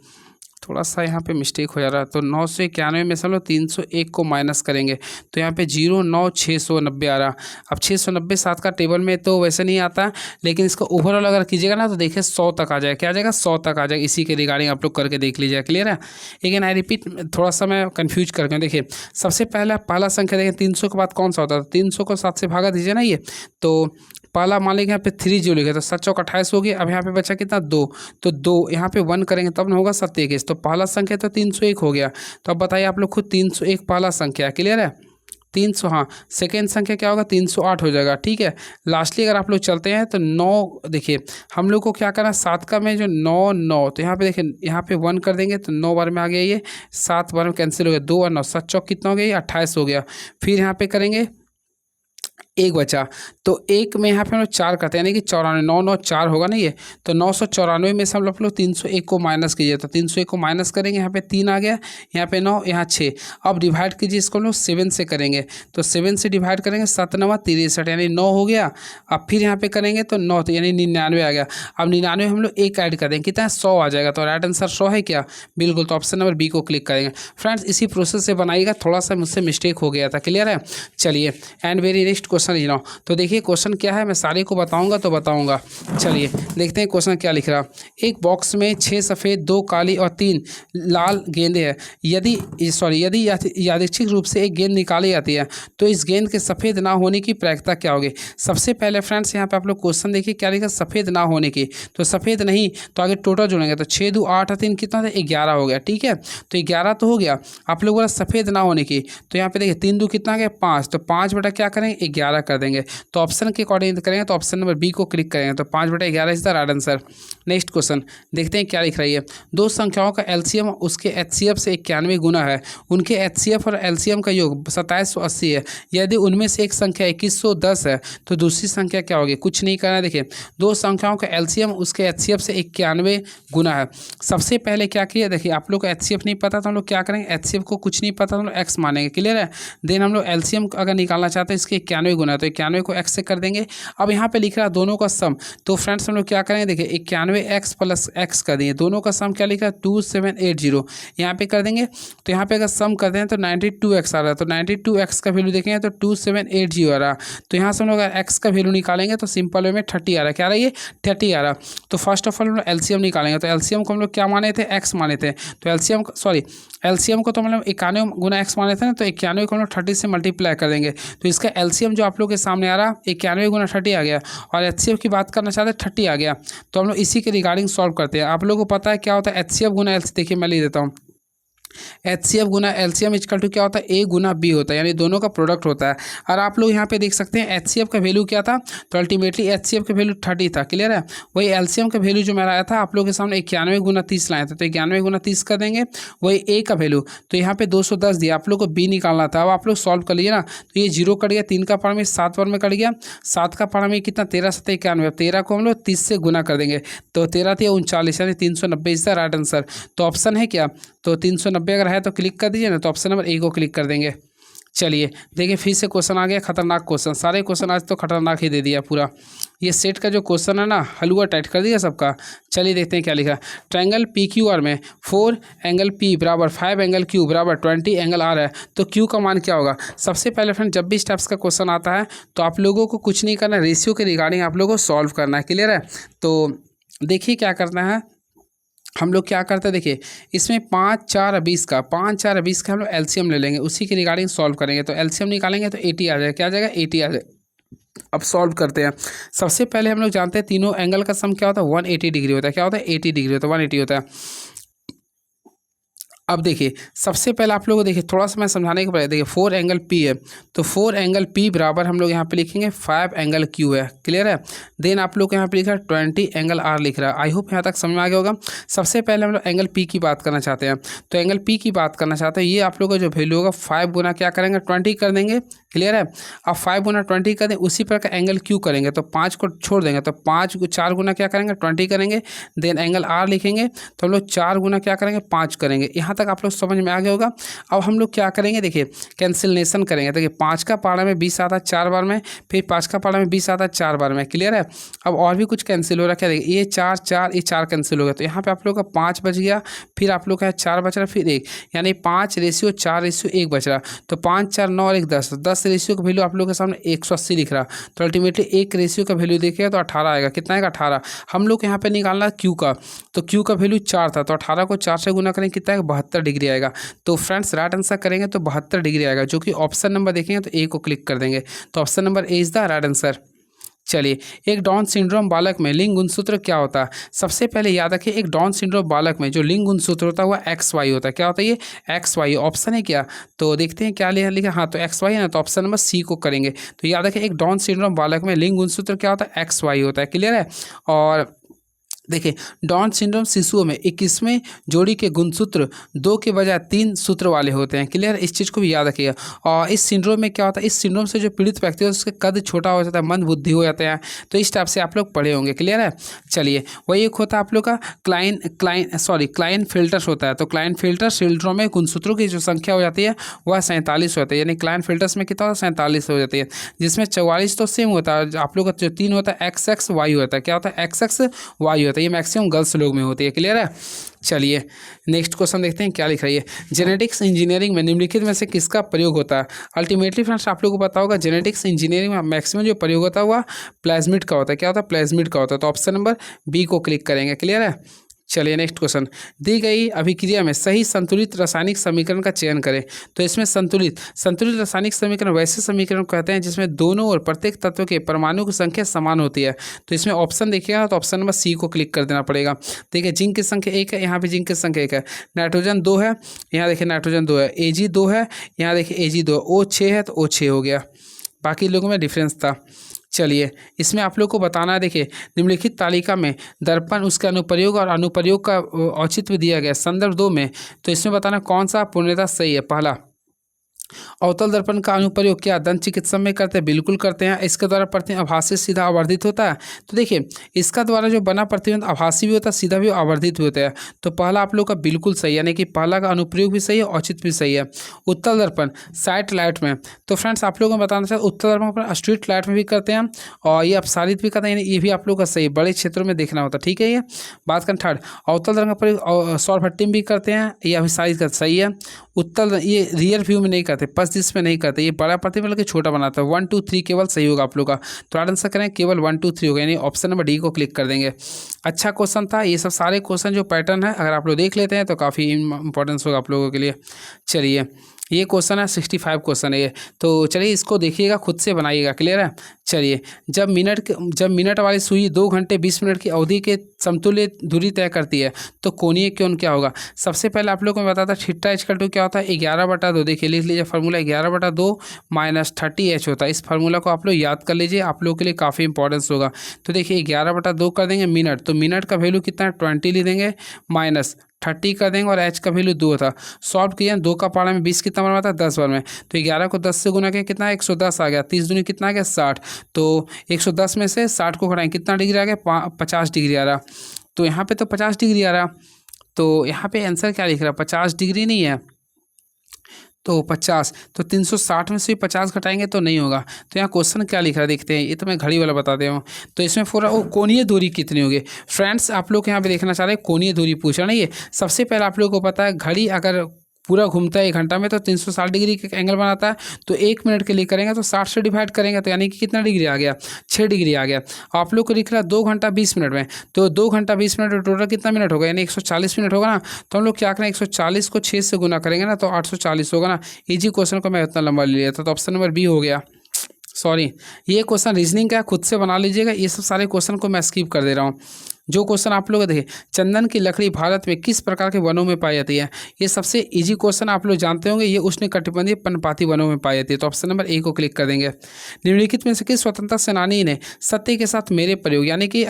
थोड़ा सा यहाँ पे मिस्टेक हो जा रहा है। तो 991 में से हम लोग 301 को माइनस करेंगे तो यहाँ पे 0 9 690 आ रहा। अब 690 7 का टेबल में तो वैसे नहीं आता, लेकिन इसका ओवरऑल अगर कीजिएगा ना तो देखिए 100 तक आ जाएगा। क्या आ जाएगा 100 तक आ जाएगा। इसी के रिगार्डिंग आप लोग करके देख लीजिए। क्लियर है? लेकिन आई रिपीट थोड़ा सा मैं कन्फ्यूज करके हूँ। देखिए सबसे पहला संख्या देखिए 300 के बाद कौन सा होता है, 300 को 7 से भागा दीजिए ना। ये तो पहला मान लीजिए यहाँ पे 3 0 लिखा तो 7 चौक 28 हो गया। अब यहाँ पे बचा कितना 2, तो 2 यहाँ पे 1 करेंगे तब ना होगा 7 तो पहला संख्या तो 301 हो गया। तो अब बताइए आप लोग खुद 301 पहला संख्या। क्लियर है? 300, हाँ सेकेंड संख्या क्या होगा 308 हो जाएगा। ठीक है? लास्टली अगर आप लोग चलते हैं तो 9 देखिए हम लोग को क्या करना 7 का में जो 9 9, तो यहाँ पे देखिए यहाँ पे 1 कर देंगे तो 9 बार में आ गया, ये 7 बार में कैंसिल हो गया, 2 और 9 7 चौक कितना हो गया, ये 28 हो गया। फिर यहाँ पे करेंगे 1 बचा, तो 1 में यहाँ पे हम लोग 4 करते हैं, यानी कि 94 9 9 4 होगा ना ये। तो 994 में से हम लोग 301 को माइनस कीजिए, तो 301 को माइनस करेंगे, यहाँ पे 3 आ गया, यहाँ पे 9, यहाँ 6। अब डिवाइड कीजिए इसको हम लोग 7 से करेंगे, तो 7 से डिवाइड करेंगे 7 9 63 यानी 9 हो गया। अब फिर यहाँ पे करेंगे तो 9, तो यानी 99 आ गया। अब 99 हम लोग 1 ऐड कर देंगे, कितना 100 आ जाएगा। तो राइट आंसर 100 है क्या? बिल्कुल। तो ऑप्शन नंबर बी को क्लिक करेंगे। फ्रेंड्स इसी प्रोसेस से बनाइएगा, थोड़ा सा मुझसे मिस्टेक हो गया था। क्लियर है? चलिए and very next question question लिख रहा हूँ। तो देखिए क्वेश्चन क्या है, मैं सारे को बताऊँगा तो बताऊँगा। चलिए देखते हैं क्वेश्चन क्या लिख रहा। एक बॉक्स में 6 सफ़ेद 2 काली और 3 लाल गेंदें हैं। यदि यादृच्छिक रूप से एक गेंद निकाली जाती है तो इस गेंद के सफ़ेद ना होने की प्रायिकता क्या होगी। सबसे पहले फ्रेंड्स यहाँ पे आप लोग क्वेश्चन देखिए क्या लिखा, सफ़ेद ना होने की। तो सफ़ेद नहीं तो आगे टोटल जोड़ेंगे तो 6 2 8 और 3 कितना था, 11 हो गया। ठीक है, तो 11 तो हो गया। आप लोग बोला सफ़ेद ना होने की, तो यहाँ पे देखिए 3 2 कितना गया 5, तो 5 बटा क्या करेंगे 11 कर देंगे। तो ऑप्शन के अकॉर्डिंग करेंगे तो ऑप्शन नंबर बी को क्लिक करेंगे तो 5 बटा 11 is the right answer. Next question देखते हैं क्या लिख रही है। दो संख्याओं का एलसीएम उसके एचसीएफ से 91 गुना है। उनके एचसीएफ और एलसीएम का योग 2780 है। यदि उनमें से एक संख्या 2110 है तो दूसरी संख्या क्या होगी। कुछ नहीं करना है। देखिए दो संख्याओं का एलसीएम उसके एचसीएफ से 91 गुना है। सबसे पहले क्या किया, देखिए आप लोग को एचसीएफ नहीं पता तो हम लोग क्या करेंगे, एचसीएफ को कुछ नहीं पता तो हम लोग एक्स मानेंगे। क्लियर है। देन हम लोग एलसीएम अगर निकालना चाहते हैं इसके 91 गुना है तो 91 को एक्स से कर देंगे। अब यहाँ पे लिख रहा है दोनों का सम, तो फ्रेंड्स हम लोग क्या करेंगे, देखिए 91 एक्स प्लस एक्स कर देंगे। दोनों का सम क्या लिखा है 2780, यहाँ पे कर देंगे। तो यहाँ पे अगर सम कर दें तो 92x आ रहा है, तो 92x का वैल्यू देखेंगे तो 2780 आ रहा। तो यहाँ से हम लोग अगर x का वैल्यू निकालेंगे तो सिंपल वे में 30 आ रहा है। क्या आ रहा है ये 30 आ रहा। तो फर्स्ट ऑफ ऑल हम लोग एलसीएम निकालेंगे। तो एलसीएम को हम लोग क्या माने थे, x माने थे। तो एलसीएम को तो मतलब 91 गुना एक्स माने थे ना, तो 91 को हम लोग 30 से मल्टीप्लाई कर देंगे। तो इसका एलसीएम जो आप लोग के सामने आ रहा 91 गुना 30 आ गया, और एचसीएफ की बात करना चाहते हैं 30 आ गया। तो हम लोग इसी के रिगार्डिंग सॉल्व करते हैं। आप लोगों को पता है क्या होता है एचसीएफ गुना एलसी, देखिए मैं लिख देता हूँ। एचसीएफ गुना एलसीएम इक्वल टू क्या होता है ए गुना बी होता है, यानी दोनों का प्रोडक्ट होता है। और आप लोग यहाँ पे देख सकते हैं एचसीएफ का वैल्यू क्या था, तो अल्टीमेटली एचसीएफ का वैल्यू 30 था। क्लियर है। वही एलसीएम का वैल्यू जो मेरा आया था आप लोग के सामने 91 गुना 30 लाए थे, तो 91 गुना 30 कर देंगे। वही ए का वैल्यू तो यहाँ पे 210 दिया, आप लोग को बी निकालना था। अब आप लोग सॉल्व कर लीजिए ना, तो ये 0 कट गया, 3 का पारा में 7 बार में कट गया, 7 का पारा में कितना 13 7 91, 13 को हम लोग 30 से गुना कर देंगे तो 13 × 39 यानी 390 इज द राइट आंसर। तो ऑप्शन है क्या, तो 390 अगर है तो क्लिक कर दीजिए ना, तो ऑप्शन नंबर ए को क्लिक कर देंगे। चलिए देखिए फिर से क्वेश्चन आ गया, खतरनाक क्वेश्चन। सारे क्वेश्चन आज तो खतरनाक ही दे दिया पूरा। ये सेट का जो क्वेश्चन है ना हलवा टाइट कर दिया सबका। चलिए देखते हैं क्या लिखा। ट्रायंगल पी क्यू आर में 4 एंगल पी बराबर 5 एंगल क्यू बराबर 20 एंगल आर है, तो क्यू का मान क्या होगा। सबसे पहले फ्रेंड जब भी स्टेप्स का क्वेश्चन आता है तो आप लोगों को कुछ नहीं करना, रेशियो के रिगार्डिंग आप लोगों को सॉल्व करना है। क्लियर है। तो देखिए क्या करना है, हम लोग क्या करते हैं, देखिए इसमें 5 4 20 का हम लोग एलसीएम ले लेंगे, उसी के रिगार्डिंग सॉल्व करेंगे। तो एलसीएम निकालेंगे तो 80 आ जाएगा। क्या आ जाएगा 80 आ जाएगा। अब सॉल्व करते हैं। सबसे पहले हम लोग जानते हैं तीनों एंगल का सम क्या होता है 180 डिग्री होता है। क्या होता है 80 डिग्री होता है, 180 होता है। अब देखिए सबसे पहले आप लोगों को देखिए थोड़ा सा मैं समझाने के बाद, देखिए 4 एंगल पी है तो 4 एंगल पी बराबर हम लोग यहाँ पे लिखेंगे 5 एंगल क्यू है। क्लियर है। देन आप लोग यहाँ पे लिखा है 20 एंगल आर लिख रहा है। आई होप यहाँ तक समझ में आ गया होगा। सबसे पहले हम लोग एंगल पी की बात करना चाहते हैं, तो एंगल पी की बात करना चाहते हैं, ये आप लोग का जो वैल्यू होगा 5 गुना क्या करेंगे 20 कर देंगे। क्लियर है। अब 5 गुना 20 कर दें, उसी प्रकार एंगल क्यू करेंगे तो 5 को छोड़ देंगे तो 5 4 गुना क्या करेंगे 20 करेंगे। देन एंगल आर लिखेंगे तो हम लोग 4 गुना क्या करेंगे 5 करेंगे। यहाँ तक आप लोग समझ में आ गया होगा। अब हम लोग क्या करेंगे, देखिए कैंसिलेशन करेंगे। देखिए 5 का पारा में 20 आता है 4 बार में, फिर 5 का पारा में 20 आता है 4 बार में। क्लियर है। अब और भी कुछ कैंसिल हो रहा है, क्या देखिए ये 4 4 ये 4 कैंसिल हो गया, तो यहाँ पे आप लोग का 5 बच गया, फिर आप लोग का 4 बच रहा, फिर 1, यानी 5:4:1 बच रहा। तो 5 4 9 और 1 10, 10 रेशियो का वैल्यू आप लोग के सामने 180 लिख रहा। तो अल्टीमेटली 1 रेशियो का वैल्यू देखिएगा तो 18 आएगा। कितना आएगा 18। हम लोग यहाँ पे निकालना क्यू का, तो क्यू का वैल्यू 4 था, तो 18 को 4 से गुना करेंगे कितना आएगा 72 डिग्री आएगा। तो फ्रेंड्स राइट आंसर करेंगे तो 72 डिग्री आएगा, जो कि ऑप्शन नंबर देखेंगे तो ए को क्लिक कर देंगे। तो option number A is the right answer. चलिए एक डाउन सिंड्रोम बालक में लिंग गुणसूत्र क्या होता है। सबसे पहले याद रखिए एक डाउन सिंड्रोम बालक में जो लिंग गुणसूत्र होता है वह XY होता है। क्या होता है ये XY। ऑप्शन है क्या, तो देखते हैं क्या लिखा। हाँ तो XY है ना, तो ऑप्शन नंबर सी को करेंगे। तो याद रखिए एक डाउन सिंड्रोम बालक में लिंग गुणसूत्र क्या होता है XY होता है। क्लियर है। और देखिए डाउन सिंड्रोम शिशुओं में 21वें जोड़ी के गुणसूत्र 2 के बजाय 3 सूत्र वाले होते हैं। क्लियर। इस चीज़ को भी याद रखिएगा। और इस सिंड्रोम में क्या होता है, इस सिंड्रोम से जो पीड़ित व्यक्ति है उसके कद छोटा हो जाता है, मंद बुद्धि हो जाते हैं। तो इस टाइप से आप लोग पढ़े होंगे। क्लियर है। चलिए वही एक होता है आप लोग का क्लाइनफेल्टर होता है। तो क्लाइनफेल्टर सिंड्रोम में गुणसूत्रों की जो संख्या हो जाती है वह 47 होती है, यानी क्लाइनफेल्टर्स में कितना होता है 47 हो जाती है, जिसमें 44 तो सेम होता है। आप लोग का जो 3 होता है XX Y होता है। क्या होता है XX Y होता है। होता है, ये मैक्सिमम गर्ल्स लोग में होती है। क्लियर है। चलिए नेक्स्ट क्वेश्चन देखते हैं क्या लिख रही है। जेनेटिक्स इंजीनियरिंग में निम्नलिखित में से किसका प्रयोग होता है। अल्टीमेटली फ्रेंड्स आप लोगों को पता होगा जेनेटिक्स इंजीनियरिंग में मैक्सिमम जो प्रयोग होता है वह प्लाज्मिड का होता है। क्या होता है, प्लाज्मिड का होता है। तो ऑप्शन नंबर बी को क्लिक करेंगे। क्लियर है। चलिए नेक्स्ट क्वेश्चन, दी गई अभिक्रिया में सही संतुलित रासायनिक समीकरण का चयन करें। तो इसमें संतुलित रासायनिक समीकरण वैसे समीकरण कहते हैं जिसमें दोनों और प्रत्येक तत्व के परमाणु की संख्या समान होती है। तो इसमें ऑप्शन देखिएगा तो ऑप्शन नंबर सी को क्लिक कर देना पड़ेगा। देखिए जिंक की संख्या 1 है, यहाँ पे जिंक की संख्या 1 है। नाइट्रोजन 2 है, यहाँ देखिए नाइट्रोजन 2 है। Ag 2 है, यहाँ देखिए Ag 2 है। O 6 है तो O 6 हो गया। बाकी लोगों में डिफरेंस था। चलिए इसमें आप लोग को बताना है, देखिए निम्नलिखित तालिका में दर्पण उसके अनुप्रयोग और अनुप्रयोग का औचित्य दिया गया संदर्भ 2 में। तो इसमें बताना कौन सा पूर्णतः सही है। पहला, अवतल दर्पण का अनुप्रयोग क्या दंत चिकित्सा में करते हैं, बिल्कुल करते हैं। इसके द्वारा प्रतिबिंब आभासी सीधा आवर्धित होता है। तो देखिए इसका द्वारा जो बना प्रतिबिंब आभासी भी होता है, सीधा भी आवर्धित भी होता है। तो पहला आप लोग का बिल्कुल सही है, यानी कि पहला का अनुप्रयोग भी सही है, औचित्य भी सही है। उत्तल दर्पण साइट लाइट में, तो फ्रेंड्स आप लोगों को बताना चाहिए उत्तल दर्पण अपन स्ट्रीट लाइट में भी करते हैं और ये अपसारित भी करते हैं, ये भी आप लोग का सही, बड़े क्षेत्रों में देखना होता है। ठीक है। ये बात करें थर्ड, अवतल दर्पण का प्रयोग सौर भट्टी में भी करते हैं, ये अभिसारित का सही है। उत्तल ये रियर व्यू में नहीं करते, पस दिस में नहीं करते, ये बड़ा प्रतिबिंब के छोटा बनाता है। 1 2 3 केवल सही होगा आप लोग का। तो आंसर करें केवल 1 2 3 होगा, यानी ऑप्शन नंबर डी को क्लिक कर देंगे। अच्छा क्वेश्चन था। ये सब सारे क्वेश्चन जो पैटर्न है अगर आप लोग देख लेते हैं तो काफ़ी इंपॉर्टेंस होगा आप लोगों के लिए। चलिए ये क्वेश्चन है 65 क्वेश्चन है ये। तो चलिए इसको देखिएगा, खुद से बनाइएगा। क्लियर है। चलिए जब मिनट वाली सुई 2 घंटे 20 मिनट की अवधि के समतुल्य दूरी तय करती है तो कोणीय कोण क्या होगा। सबसे पहले आप लोगों को मैं बताता थीटा इक्वल क्या होता है, 11/2। देखिए लिख लीजिए फार्मूला 11/2 माइनस 30h होता है। इस फार्मूला को आप लोग याद कर लीजिए, आप लोगों के लिए काफ़ी इंपॉर्टेंस होगा। तो देखिए 11/2 कर देंगे मिनट, तो मिनट का वैल्यू कितना है 20 ले देंगे, माइनस 30 कर देंगे और h का वैल्यू 2 था। सॉल्व किया 2 का पारा में 20 कितना बार आता है 10 बार में। तो 11 को 10 से गुना किया कितना 110 आ गया। 30 दूनी कितना आ गया 60। तो 110 में से 60 को घटाएं कितना डिग्री आ गया 50 डिग्री आ रहा। तो यहाँ पे तो 50 डिग्री आ रहा। तो यहाँ पे आंसर क्या लिख रहा है 50 डिग्री नहीं है तो 50। तो 360 में से 50 घटाएंगे तो नहीं होगा। तो यहाँ क्वेश्चन क्या लिख रहा है देखते हैं, ये तो मैं घड़ी वाला बता दे रहा हूँ। तो इसमें पूरा वो कोणीय दूरी कितनी होगी। फ्रेंड्स आप लोग यहाँ पे देखना चाह रहे हैं कोणीय दूरी पूछ रहा नहीं है। सबसे पहले आप लोगों को पता है घड़ी अगर पूरा घूमता है 1 घंटा में तो 360 डिग्री का एंगल बनाता है। तो 1 मिनट के लिए करेंगे तो 60 से डिवाइड करेंगे तो यानी कि कितना डिग्री आ गया 6 डिग्री आ गया। आप लोग को लिख रहा है 2 घंटा 20 मिनट में, तो 2 घंटा 20 मिनट टोटल कितना मिनट होगा यानी 140 मिनट होगा ना। तो हम लोग क्या करें 140 को 6 से गुना करेंगे ना तो 840 होगा ना। इजी क्वेश्चन को मैं इतना लंबा ले लिया था तो ऑप्शन नंबर बी हो गया। सॉरी ये क्वेश्चन रीजनिंग का खुद से बना लीजिएगा, ये सब सारे क्वेश्चन को मैं स्किप कर दे रहा हूँ। जो क्वेश्चन आप लोग देखिए चंदन की लकड़ी भारत में किस प्रकार के वनों में पाई जाती है। ये सबसे इजी क्वेश्चन आप लोग जानते होंगे, ये उष्णकटिबंधीय पर्णपाती वनों में पाई जाती है। तो ऑप्शन नंबर ए को क्लिक कर देंगे। निम्नलिखित में से किस स्वतंत्रता सेनानी ने सत्य के साथ मेरे प्रयोग यानी कि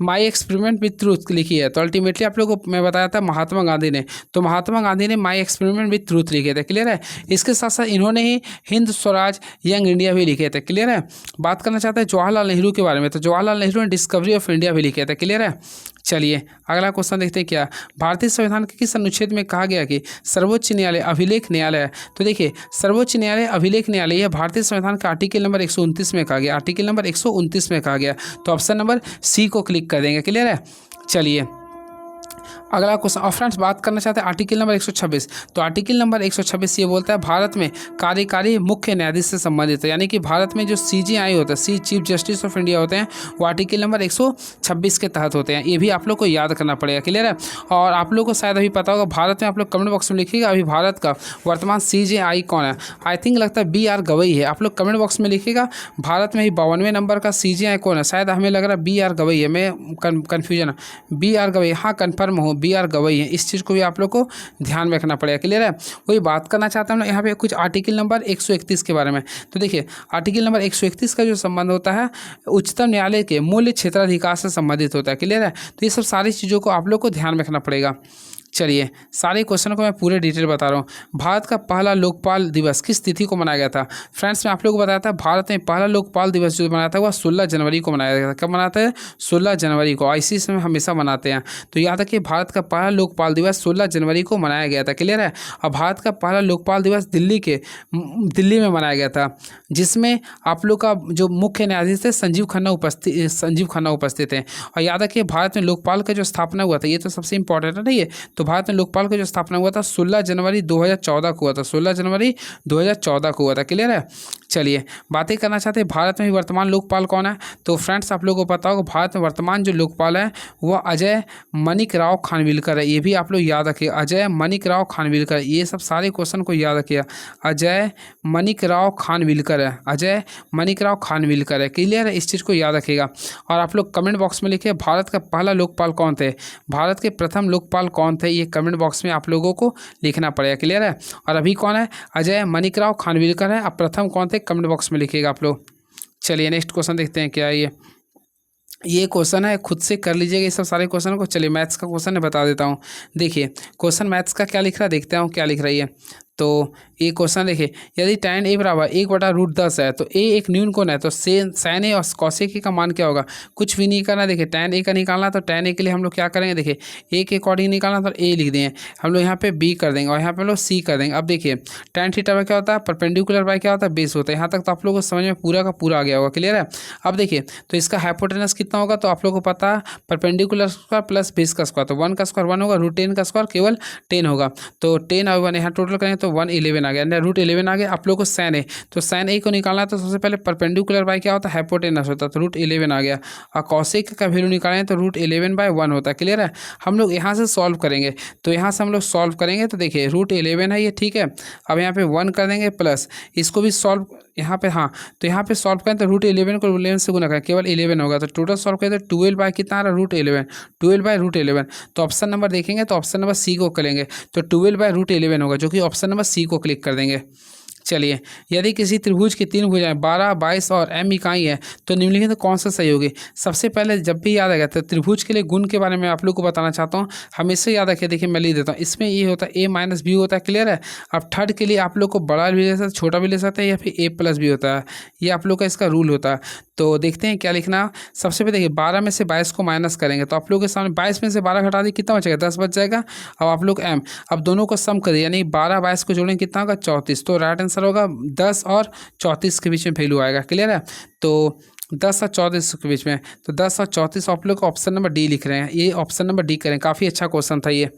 माई एक्सपेरिमेंट विथ ट्रूथ लिखी है। तो अल्टीमेटली आप लोगों को मैं बताया था महात्मा गांधी ने, तो महात्मा गांधी ने माई एक्सपेरिमेंट विथ ट्रूथ लिखे थे। क्लियर है। इसके साथ साथ इन्होंने ही हिंद स्वराज यंग इंडिया भी लिखे थे। क्लियर है। बात करना चाहते हैं जवाहरलाल नेहरू के बारे में, तो जवाहरलाल नेहरू ने डिस्कवरी ऑफ इंडिया भी लिखे थे। क्लियर है। चलिए अगला क्वेश्चन देखते हैं क्या भारतीय संविधान के किस अनुच्छेद में कहा गया कि सर्वोच्च न्यायालय अभिलेख न्यायालय है। तो देखिए सर्वोच्च न्यायालय अभिलेख न्यायालय यह भारतीय संविधान का आर्टिकल नंबर 129 में कहा गया, आर्टिकल नंबर 129 में कहा गया। तो ऑप्शन नंबर सी को क्लिक कर देंगे। क्लियर है। चलिए अगला क्वेश्चन और फ्रेंड्स बात करना चाहते हैं आर्टिकल नंबर 126। तो आर्टिकल नंबर 126 ये बोलता है भारत में कार्यकारी मुख्य न्यायाधीश से संबंधित है, यानी कि भारत में जो CJI होता है चीफ जस्टिस ऑफ इंडिया होते हैं वो आर्टिकल नंबर 126 के तहत होते हैं। ये भी आप लोग को याद करना पड़ेगा। क्लियर है। और आप लोग को शायद अभी पता होगा भारत में, आप लोग कमेंट बॉक्स में लिखिएगा अभी भारत का वर्तमान CJI कौन है। आई थिंक लगता है BR गवई है। आप लोग कमेंट बॉक्स में लिखिएगा भारत में ही 52वें नंबर का CJI कौन है। शायद हमें लग रहा है BR गवई है, मैं कन्फ्यूजन है। BR गवई, हाँ कन्फर्म हो BR गवई है। इस चीज़ को भी आप लोग को ध्यान में रखना पड़ेगा। क्लियर है। वही बात करना चाहता हूँ यहाँ पे कुछ आर्टिकल नंबर 131 के बारे में। तो देखिए आर्टिकल नंबर 131 का जो संबंध होता है उच्चतम न्यायालय के मूल्य क्षेत्राधिकार से संबंधित होता है। क्लियर है। तो ये सब सारी चीज़ों को आप लोग को ध्यान में रखना पड़ेगा। चलिए सारे क्वेश्चन को मैं पूरे डिटेल बता रहा हूँ। भारत का पहला लोकपाल दिवस किस तिथि को मनाया गया था? फ्रेंड्स मैं आप लोगों को बताया था भारत में पहला लोकपाल दिवस जो मनाया था वह 16 जनवरी को मनाया गया था। कब मनाते हैं? 16 जनवरी को। ऐसी समय हमेशा मनाते हैं। तो याद रखिए भारत का पहला लोकपाल दिवस 16 जनवरी को मनाया गया था। क्लियर है? और भारत का पहला लोकपाल दिवस दिल्ली में मनाया गया था, जिसमें आप लोग का जो मुख्य न्यायाधीश थे संजीव खन्ना उपस्थित थे। और याद रखिए भारत में लोकपाल का जो स्थापना हुआ था, ये तो सबसे इंपॉर्टेंट है ना ये, तो भारत में लोकपाल का जो स्थापना हुआ था 16 जनवरी 2014 को हुआ था। 16 जनवरी 2014 को हुआ था। क्लियर है? चलिए बातें करना चाहते हैं भारत में वर्तमान लोकपाल कौन है। तो फ्रेंड्स आप लोगों को पता होगा भारत में वर्तमान जो लोकपाल है वह अजय मणिक राव खानविलकर है। ये भी आप लोग याद रखिए, अजय मणिक राव खानविलकर। ये सब सारे क्वेश्चन को याद रखिए, अजय मणिक राव खानविलकर है, अजय मणिक राव खानविलकर है। क्लियर है? इस चीज़ को याद रखिएगा। और आप लोग कमेंट बॉक्स में लिखिए भारत का पहला लोकपाल कौन थे, भारत के प्रथम लोकपाल कौन थे, ये कमेंट बॉक्स में आप लोगों को लिखना पड़ेगा। क्लियर है? और अभी कौन है? अजय मणिक राव खानविलकर है। अब प्रथम कौन थे कमेंट बॉक्स में लिखिएगा आप लोग। चलिए नेक्स्ट क्वेश्चन देखते हैं क्या है ये क्वेश्चन है, खुद से कर लीजिएगा ये सब सारे क्वेश्चन को। चलिए मैथ्स का क्वेश्चन है, बता देता हूँ। देखिए क्वेश्चन मैथ्स का क्या लिख रहा है, देखते हैं क्या लिख रही है। तो ये क्वेश्चन देखिए, यदि tan a बराबर 1/√10 है तो a एक न्यून कोण है, तो sin a और cos a का मान क्या होगा? कुछ भी नहीं करना। देखिए tan a का निकालना, तो tan a के लिए हम लोग क्या करेंगे, देखिए a के अकॉर्डिंग निकालना तो a लिख देंगे हम लोग, यहाँ पे b कर देंगे और यहाँ पे हम लोग c कर देंगे। अब देखिए tan थीटा क्या होता है, परपेंडिकुलर बाय क्या होता है, बेस होता है। यहाँ तक तो आप लोगों को समझ में पूरा का पूरा आ गया होगा। क्लियर है? अब देखिए तो इसका हाइपोटेनस कितना होगा, तो आप लोगों को पता है परपेंडिकुलर स्क्वायर प्लस बेस का स्क्वायर, तो 1 का स्क्वायर 1 होगा, √10 का स्क्वायर केवल 10 होगा। तो 10 और 1 यहाँ टोटल करेंगे तो 111 आ गया, √11 आ गया। आप लोग को sin a, तो sin a को निकालना है तो सबसे पहले परपेंडिकुलर बाय क्या होता है, हाइपोटेनस होता है, तो √11 आ गया। और cos a का वैल्यू निकालेंगे तो √11/1 होता है। क्लियर है? हम लोग यहाँ से सॉल्व करेंगे, तो यहाँ से हम लोग सॉल्व करेंगे तो देखिए √11 है ये, ठीक है। अब यहाँ पे 1 कर देंगे प्लस इसको भी सॉल्व यहाँ पे, हाँ तो यहाँ पे सॉल्व करें तो √11 को 11 से गुना करें, केवल 11 होगा। तो टोटल सॉल्व करें तो 12 कितना आ रहा है, √11, 12/√11। तो ऑप्शन नंबर देखेंगे तो ऑप्शन नंबर सी को करेंगे तो 12/√11 होगा, जो कि ऑप्शन नंबर सी को क्लिक कर देंगे। चलिए यदि किसी त्रिभुज की 3 भुजाएं 12, 22 और m इकाई है तो निम्नलिखित तो कौन सा सही होगी? सबसे पहले जब भी याद आएगा तो त्रिभुज के लिए गुण के बारे में आप लोग को बताना चाहता हूँ, हमेशा याद रखिए। देखिए मैं लिख देता हूँ, इसमें ये होता है a - b होता है। क्लियर है? अब थर्ड के लिए आप लोग को बड़ा भी ले सकते हैं, छोटा भी ले सकते हैं, या फिर a + b होता है, ये आप लोग का इसका रूल होता है। तो देखते हैं क्या लिखना। सबसे पहले देखिए 12 में से 22 को माइनस करेंगे तो आप लोग के सामने 22 में से 12 घटा दी, कितना बचेगा, 10 बच जाएगा। अब आप लोग m, अब दोनों को सम करिए, यानी 12 22 को जोड़ेंगे कितना होगा, 34। तो राइट आंसर होगा 10 और 34 के बीच में वैल्यू आएगा। क्लियर है? तो 10 और 34 के बीच में, तो 10 और 34 आप लोग ऑप्शन नंबर डी लिख रहे हैं, ये ऑप्शन नंबर डी करें। काफ़ी अच्छा क्वेश्चन था ये।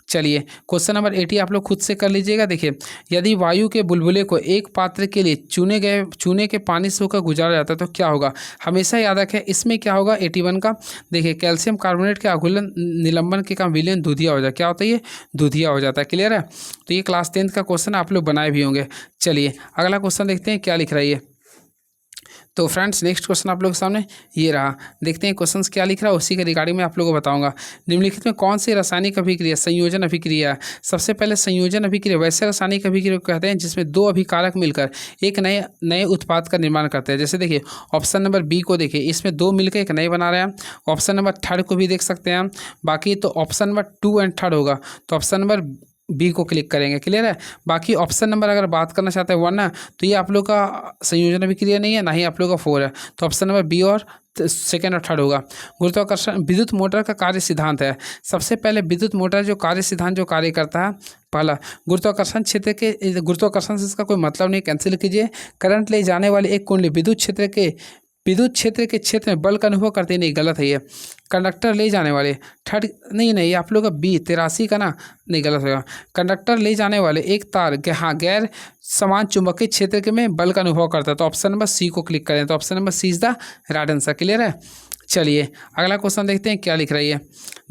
चलिए क्वेश्चन नंबर 80 आप लोग खुद से कर लीजिएगा। देखिए यदि वायु के बुलबुले को एक पात्र के लिए चूने के पानी से होकर गुजारा जाता है तो क्या होगा? हमेशा याद रखें इसमें क्या होगा 81 का। देखिए कैल्शियम कार्बोनेट के अघुलन निलंबन के काम विलयन दूधिया हो जाए, क्या होता है ये, दूधिया हो जाता है। क्लियर है? तो ये क्लास 10th का क्वेश्चन आप लोग बनाए भी होंगे। चलिए अगला क्वेश्चन देखते हैं क्या लिख रहा है ये। तो फ्रेंड्स नेक्स्ट क्वेश्चन आप लोग के सामने ये रहा, देखते हैं क्वेश्चन क्या लिख रहा है, उसी के रिगार्डिंग में आप लोगों को बताऊंगा। निम्नलिखित में कौन सी रासायनिक अभिक्रिया संयोजन अभिक्रिया? सबसे पहले संयोजन अभिक्रिया वैसे रासायनिक अभिक्रिया कहते हैं जिसमें 2 अभिकारक मिलकर एक नए उत्पाद का निर्माण करते हैं। जैसे देखिए ऑप्शन नंबर बी को देखिए, इसमें 2 मिलकर एक नए बना रहे हैं। ऑप्शन नंबर 3 को भी देख सकते हैं, बाकी तो ऑप्शन नंबर 2 और 3 होगा, तो ऑप्शन नंबर बी को क्लिक करेंगे। क्लियर है? बाकी ऑप्शन नंबर अगर बात करना चाहते हैं 1 है तो ये आप लोग का संयोजन अभिक्रिया नहीं है, ना ही आप लोग का 4 है, तो ऑप्शन नंबर बी और सेकेंड और थर्ड होगा। गुरुत्वाकर्षण विद्युत मोटर का कार्य सिद्धांत है। सबसे पहले विद्युत मोटर जो कार्य सिद्धांत जो कार्य करता है, पहला गुरुत्वाकर्षण क्षेत्र के, गुरुत्वाकर्षण से इसका कोई मतलब नहीं, कैंसिल कीजिए। करंट ले जाने वाले एक कुंडली विद्युत क्षेत्र के क्षेत्र में बल का अनुभव करते नहीं, गलत है ये। कंडक्टर ले जाने वाले, थर्ड नहीं आप लोग का बी 83 का ना, नहीं गलत होगा। कंडक्टर ले जाने वाले एक तार हाँ गैर समान चुंबकीय क्षेत्र के में बल का अनुभव करता है, तो ऑप्शन नंबर सी को क्लिक करें, तो option number C is the right answer. Clear है? चलिए अगला क्वेश्चन देखते हैं क्या लिख रही है।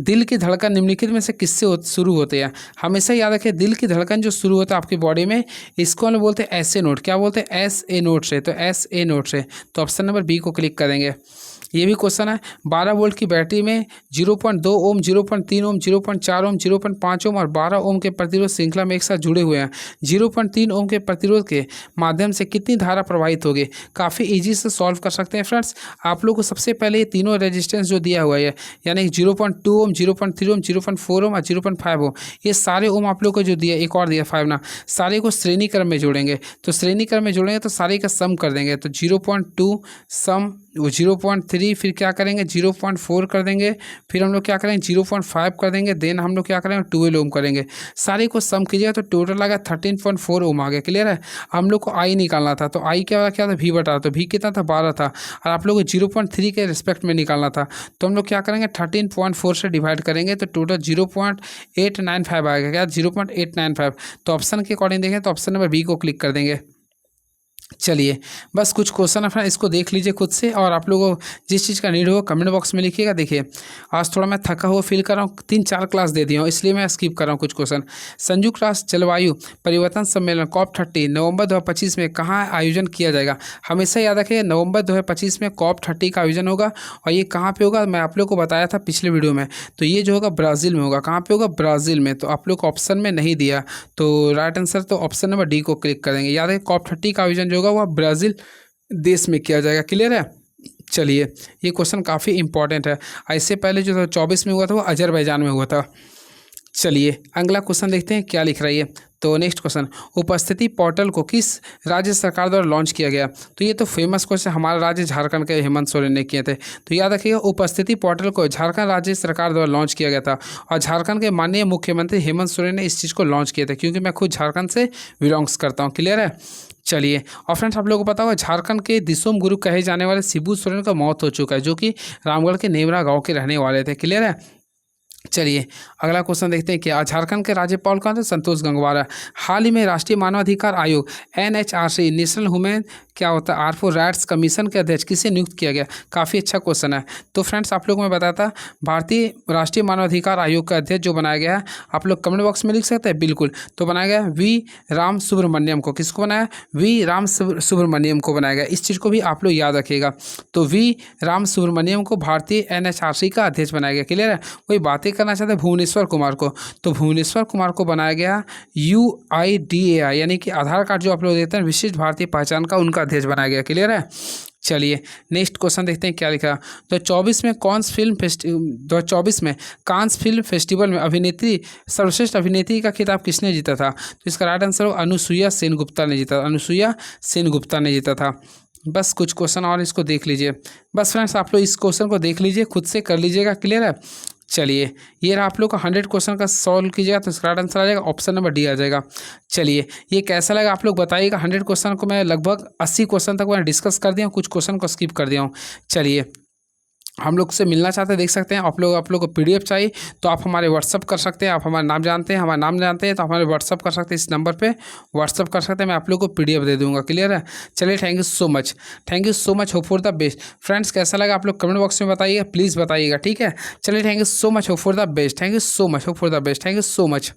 दिल की धड़कन निम्नलिखित में से किससे शुरू होते हैं? हमेशा याद रखें दिल की धड़कन जो शुरू होता है आपकी बॉडी में, इसको हम बोलते हैं एस ए नोट। क्या बोलते हैं? एस ए नोट से, तो एस ए नोट से, तो ऑप्शन नंबर बी को क्लिक करेंगे। ये भी क्वेश्चन है। 12 वोल्ट की बैटरी में 0.2 ओम, 0.3 ओम, 0.4 ओम, 0.5 ओम और 12 ओम के प्रतिरोध श्रृंखला में एक साथ जुड़े हुए हैं। 0.3 ओम के प्रतिरोध के माध्यम से कितनी धारा प्रवाहित होगी? काफ़ी ईजी से सॉल्व कर सकते हैं फ्रेंड्स। आप लोग को सबसे पहले ये तीनों रेजिस्टेंस जो दिया हुआ है, यानी 0.2 ओम, 0.3 ओम, 0.4 ओम और 0.5 ओम, ये सारे ओम आप लोग को जो दिया, एक और दिया 5 ना, सारे को श्रेणी क्रम में जोड़ेंगे। तो श्रेणी क्रम में जोड़ेंगे तो सारे का सम कर देंगे। तो 0.2 सम 0.3, फिर क्या करेंगे 0.4 कर देंगे, फिर हम लोग क्या करेंगे 0.5 कर देंगे, देन हम लोग क्या करेंगे 12 ओम करेंगे। सारे को सम कीजिएगा तो टोटल आ गया 13.4 ओम आ गया। क्लियर है? हम लोग को आई निकालना था, तो आई क्या था वी बटा, तो वी कितना था 12 था, और आप लोग को 0.3 के रिस्पेक्ट में निकालना था। तो हम लोग क्या करेंगे 13.4 से डिवाइड करेंगे तो टोटल 0.895 आएगा। क्या 0.895। तो ऑप्शन के अकॉर्डिंग देखें तो ऑप्शन नंबर बी को क्लिक कर देंगे। चलिए, बस कुछ क्वेश्चन है फ्रेंड, इसको देख लीजिए खुद से, और आप लोगों को जिस चीज़ का नीड हो कमेंट बॉक्स में लिखिएगा। देखिए, आज थोड़ा मैं थका हुआ फील कर रहा हूँ, 3-4 क्लास दे दिया हूँ, इसलिए मैं स्किप कर रहा हूँ कुछ क्वेश्चन। संयुक्त राष्ट्र जलवायु परिवर्तन सम्मेलन COP30 नवंबर 2025 में कहाँ आयोजन किया जाएगा? हमेशा याद रखिए, नवंबर 2025 में COP30 का आयोजन होगा, और ये कहाँ पर होगा मैं आप लोग को बताया था पिछले वीडियो में। तो ये जो होगा ब्राज़ील में होगा। कहाँ पर होगा? ब्राज़ील में। तो आप लोग को ऑप्शन में नहीं दिया, तो राइट आंसर तो ऑप्शन नंबर डी को क्लिक करेंगे। याद है COP30 का आयोजन जो होगा वह ब्राज़ील देश में किया जाएगा। क्लियर है? चलिए, ये क्वेश्चन काफ़ी इंपॉर्टेंट है। इससे पहले जो था 24 में हुआ था वो अजरबैजान में हुआ था। चलिए, अगला क्वेश्चन देखते हैं क्या लिख रहा है ये। तो नेक्स्ट क्वेश्चन, उपस्थिति पोर्टल को किस राज्य सरकार द्वारा लॉन्च किया गया? तो ये तो फेमस क्वेश्चन हमारा राज्य झारखंड के हेमंत सोरेन ने किए थे। तो याद रखिएगा, उपस्थिति पोर्टल को झारखंड राज्य सरकार द्वारा लॉन्च किया गया था, और झारखंड के माननीय मुख्यमंत्री हेमंत सोरेन ने इस चीज़ को लॉन्च किया था, क्योंकि मैं खुद झारखंड से बिलोंग्स करता हूँ। क्लियर है? चलिए, और फ्रेंड्स आप लोगों को पता होगा झारखंड के दिसोम गुरु कहे जाने वाले शिबू सोरेन का मौत हो चुका है, जो कि रामगढ़ के नेवरा गांव के रहने वाले थे। क्लियर है? चलिए, अगला क्वेश्चन देखते हैं क्या झारखंड के राज्यपाल कौन थे? संतोष गंगवार। हाल ही में राष्ट्रीय मानवाधिकार आयोग NHRC नेशनल ह्यूमन क्या होता है आर्ट फॉर राइट्स कमीशन के अध्यक्ष किसे नियुक्त किया गया? काफ़ी अच्छा क्वेश्चन है। तो फ्रेंड्स आप लोग को मैं बताता, भारतीय राष्ट्रीय मानवाधिकार आयोग का अध्यक्ष जो बनाया गया है, आप लोग कमेंट बॉक्स में लिख सकते हैं। बिल्कुल, तो बनाया गया वी राम सुब्रमण्यम को। किसको बनाया? वी राम सुब्रमण्यम को बनाया गया। इस चीज़ को भी आप लोग याद रखिएगा। तो वी राम सुब्रमण्यम को भारतीय NHRC का अध्यक्ष बनाया गया। क्लियर है? वही बातें करना चाहते हैं भुवनेश्वर कुमार को, तो भुवनेश्वर कुमार को बनाया गया UIDAI, यानी कि आधार कार्ड जो आप लोग देते हैं विशिष्ट भारतीय पहचान का, उनका अध्यक्ष बनाया गया। क्लियर है? चलिए, नेक्स्ट क्वेश्चन देखते हैं क्या लिखा। 2024 में कांस फिल्म फेस्टिवल में अभिनेत्री सर्वश्रेष्ठ अभिनेत्री का खिताब किसने जीता था? तो इसका राइट आंसर अनुसुईया सेनगुप्ता ने जीता। अनुसुईया सेनगुप्ता ने जीता था। बस कुछ क्वेश्चन और इसको देख लीजिए। बस फ्रेंड्स आप लोग इस क्वेश्चन को देख लीजिए, खुद से कर लीजिएगा। क्लियर है? चलिए, ये रहा आप लोग का 100 क्वेश्चन का सॉल्व कीजिएगा तो इसका राइट आंसर आ जाएगा ऑप्शन नंबर डी आ जाएगा। चलिए, ये कैसा लगा आप लोग बताइएगा। 100 क्वेश्चन को मैं लगभग 80 क्वेश्चन तक मैंने डिस्कस कर दिया हूँ, कुछ क्वेश्चन को स्किप कर दिया हूँ। चलिए, हम लोग से मिलना चाहते हैं, देख सकते हैं आप लोग को PDF चाहिए तो आप हमारे व्हाट्सअप कर सकते हैं। आप हमारा नाम जानते हैं, हमारा नाम जानते हैं तो हमारे व्हाट्सअप कर सकते हैं, इस नंबर पे व्हाट्सअप कर सकते हैं, मैं आप लोग को PDF दे दूंगा। क्लियर है? चलिए, thank you so much, thank you so much, hope for the best. Friends कैसा लगा आप लोग कमेंट बॉक्स में बताइएगा, प्लीज़ बताइएगा। ठीक है? चलिए, thank you so much, hope for the best, thank you so much, hope for the best, thank you so much.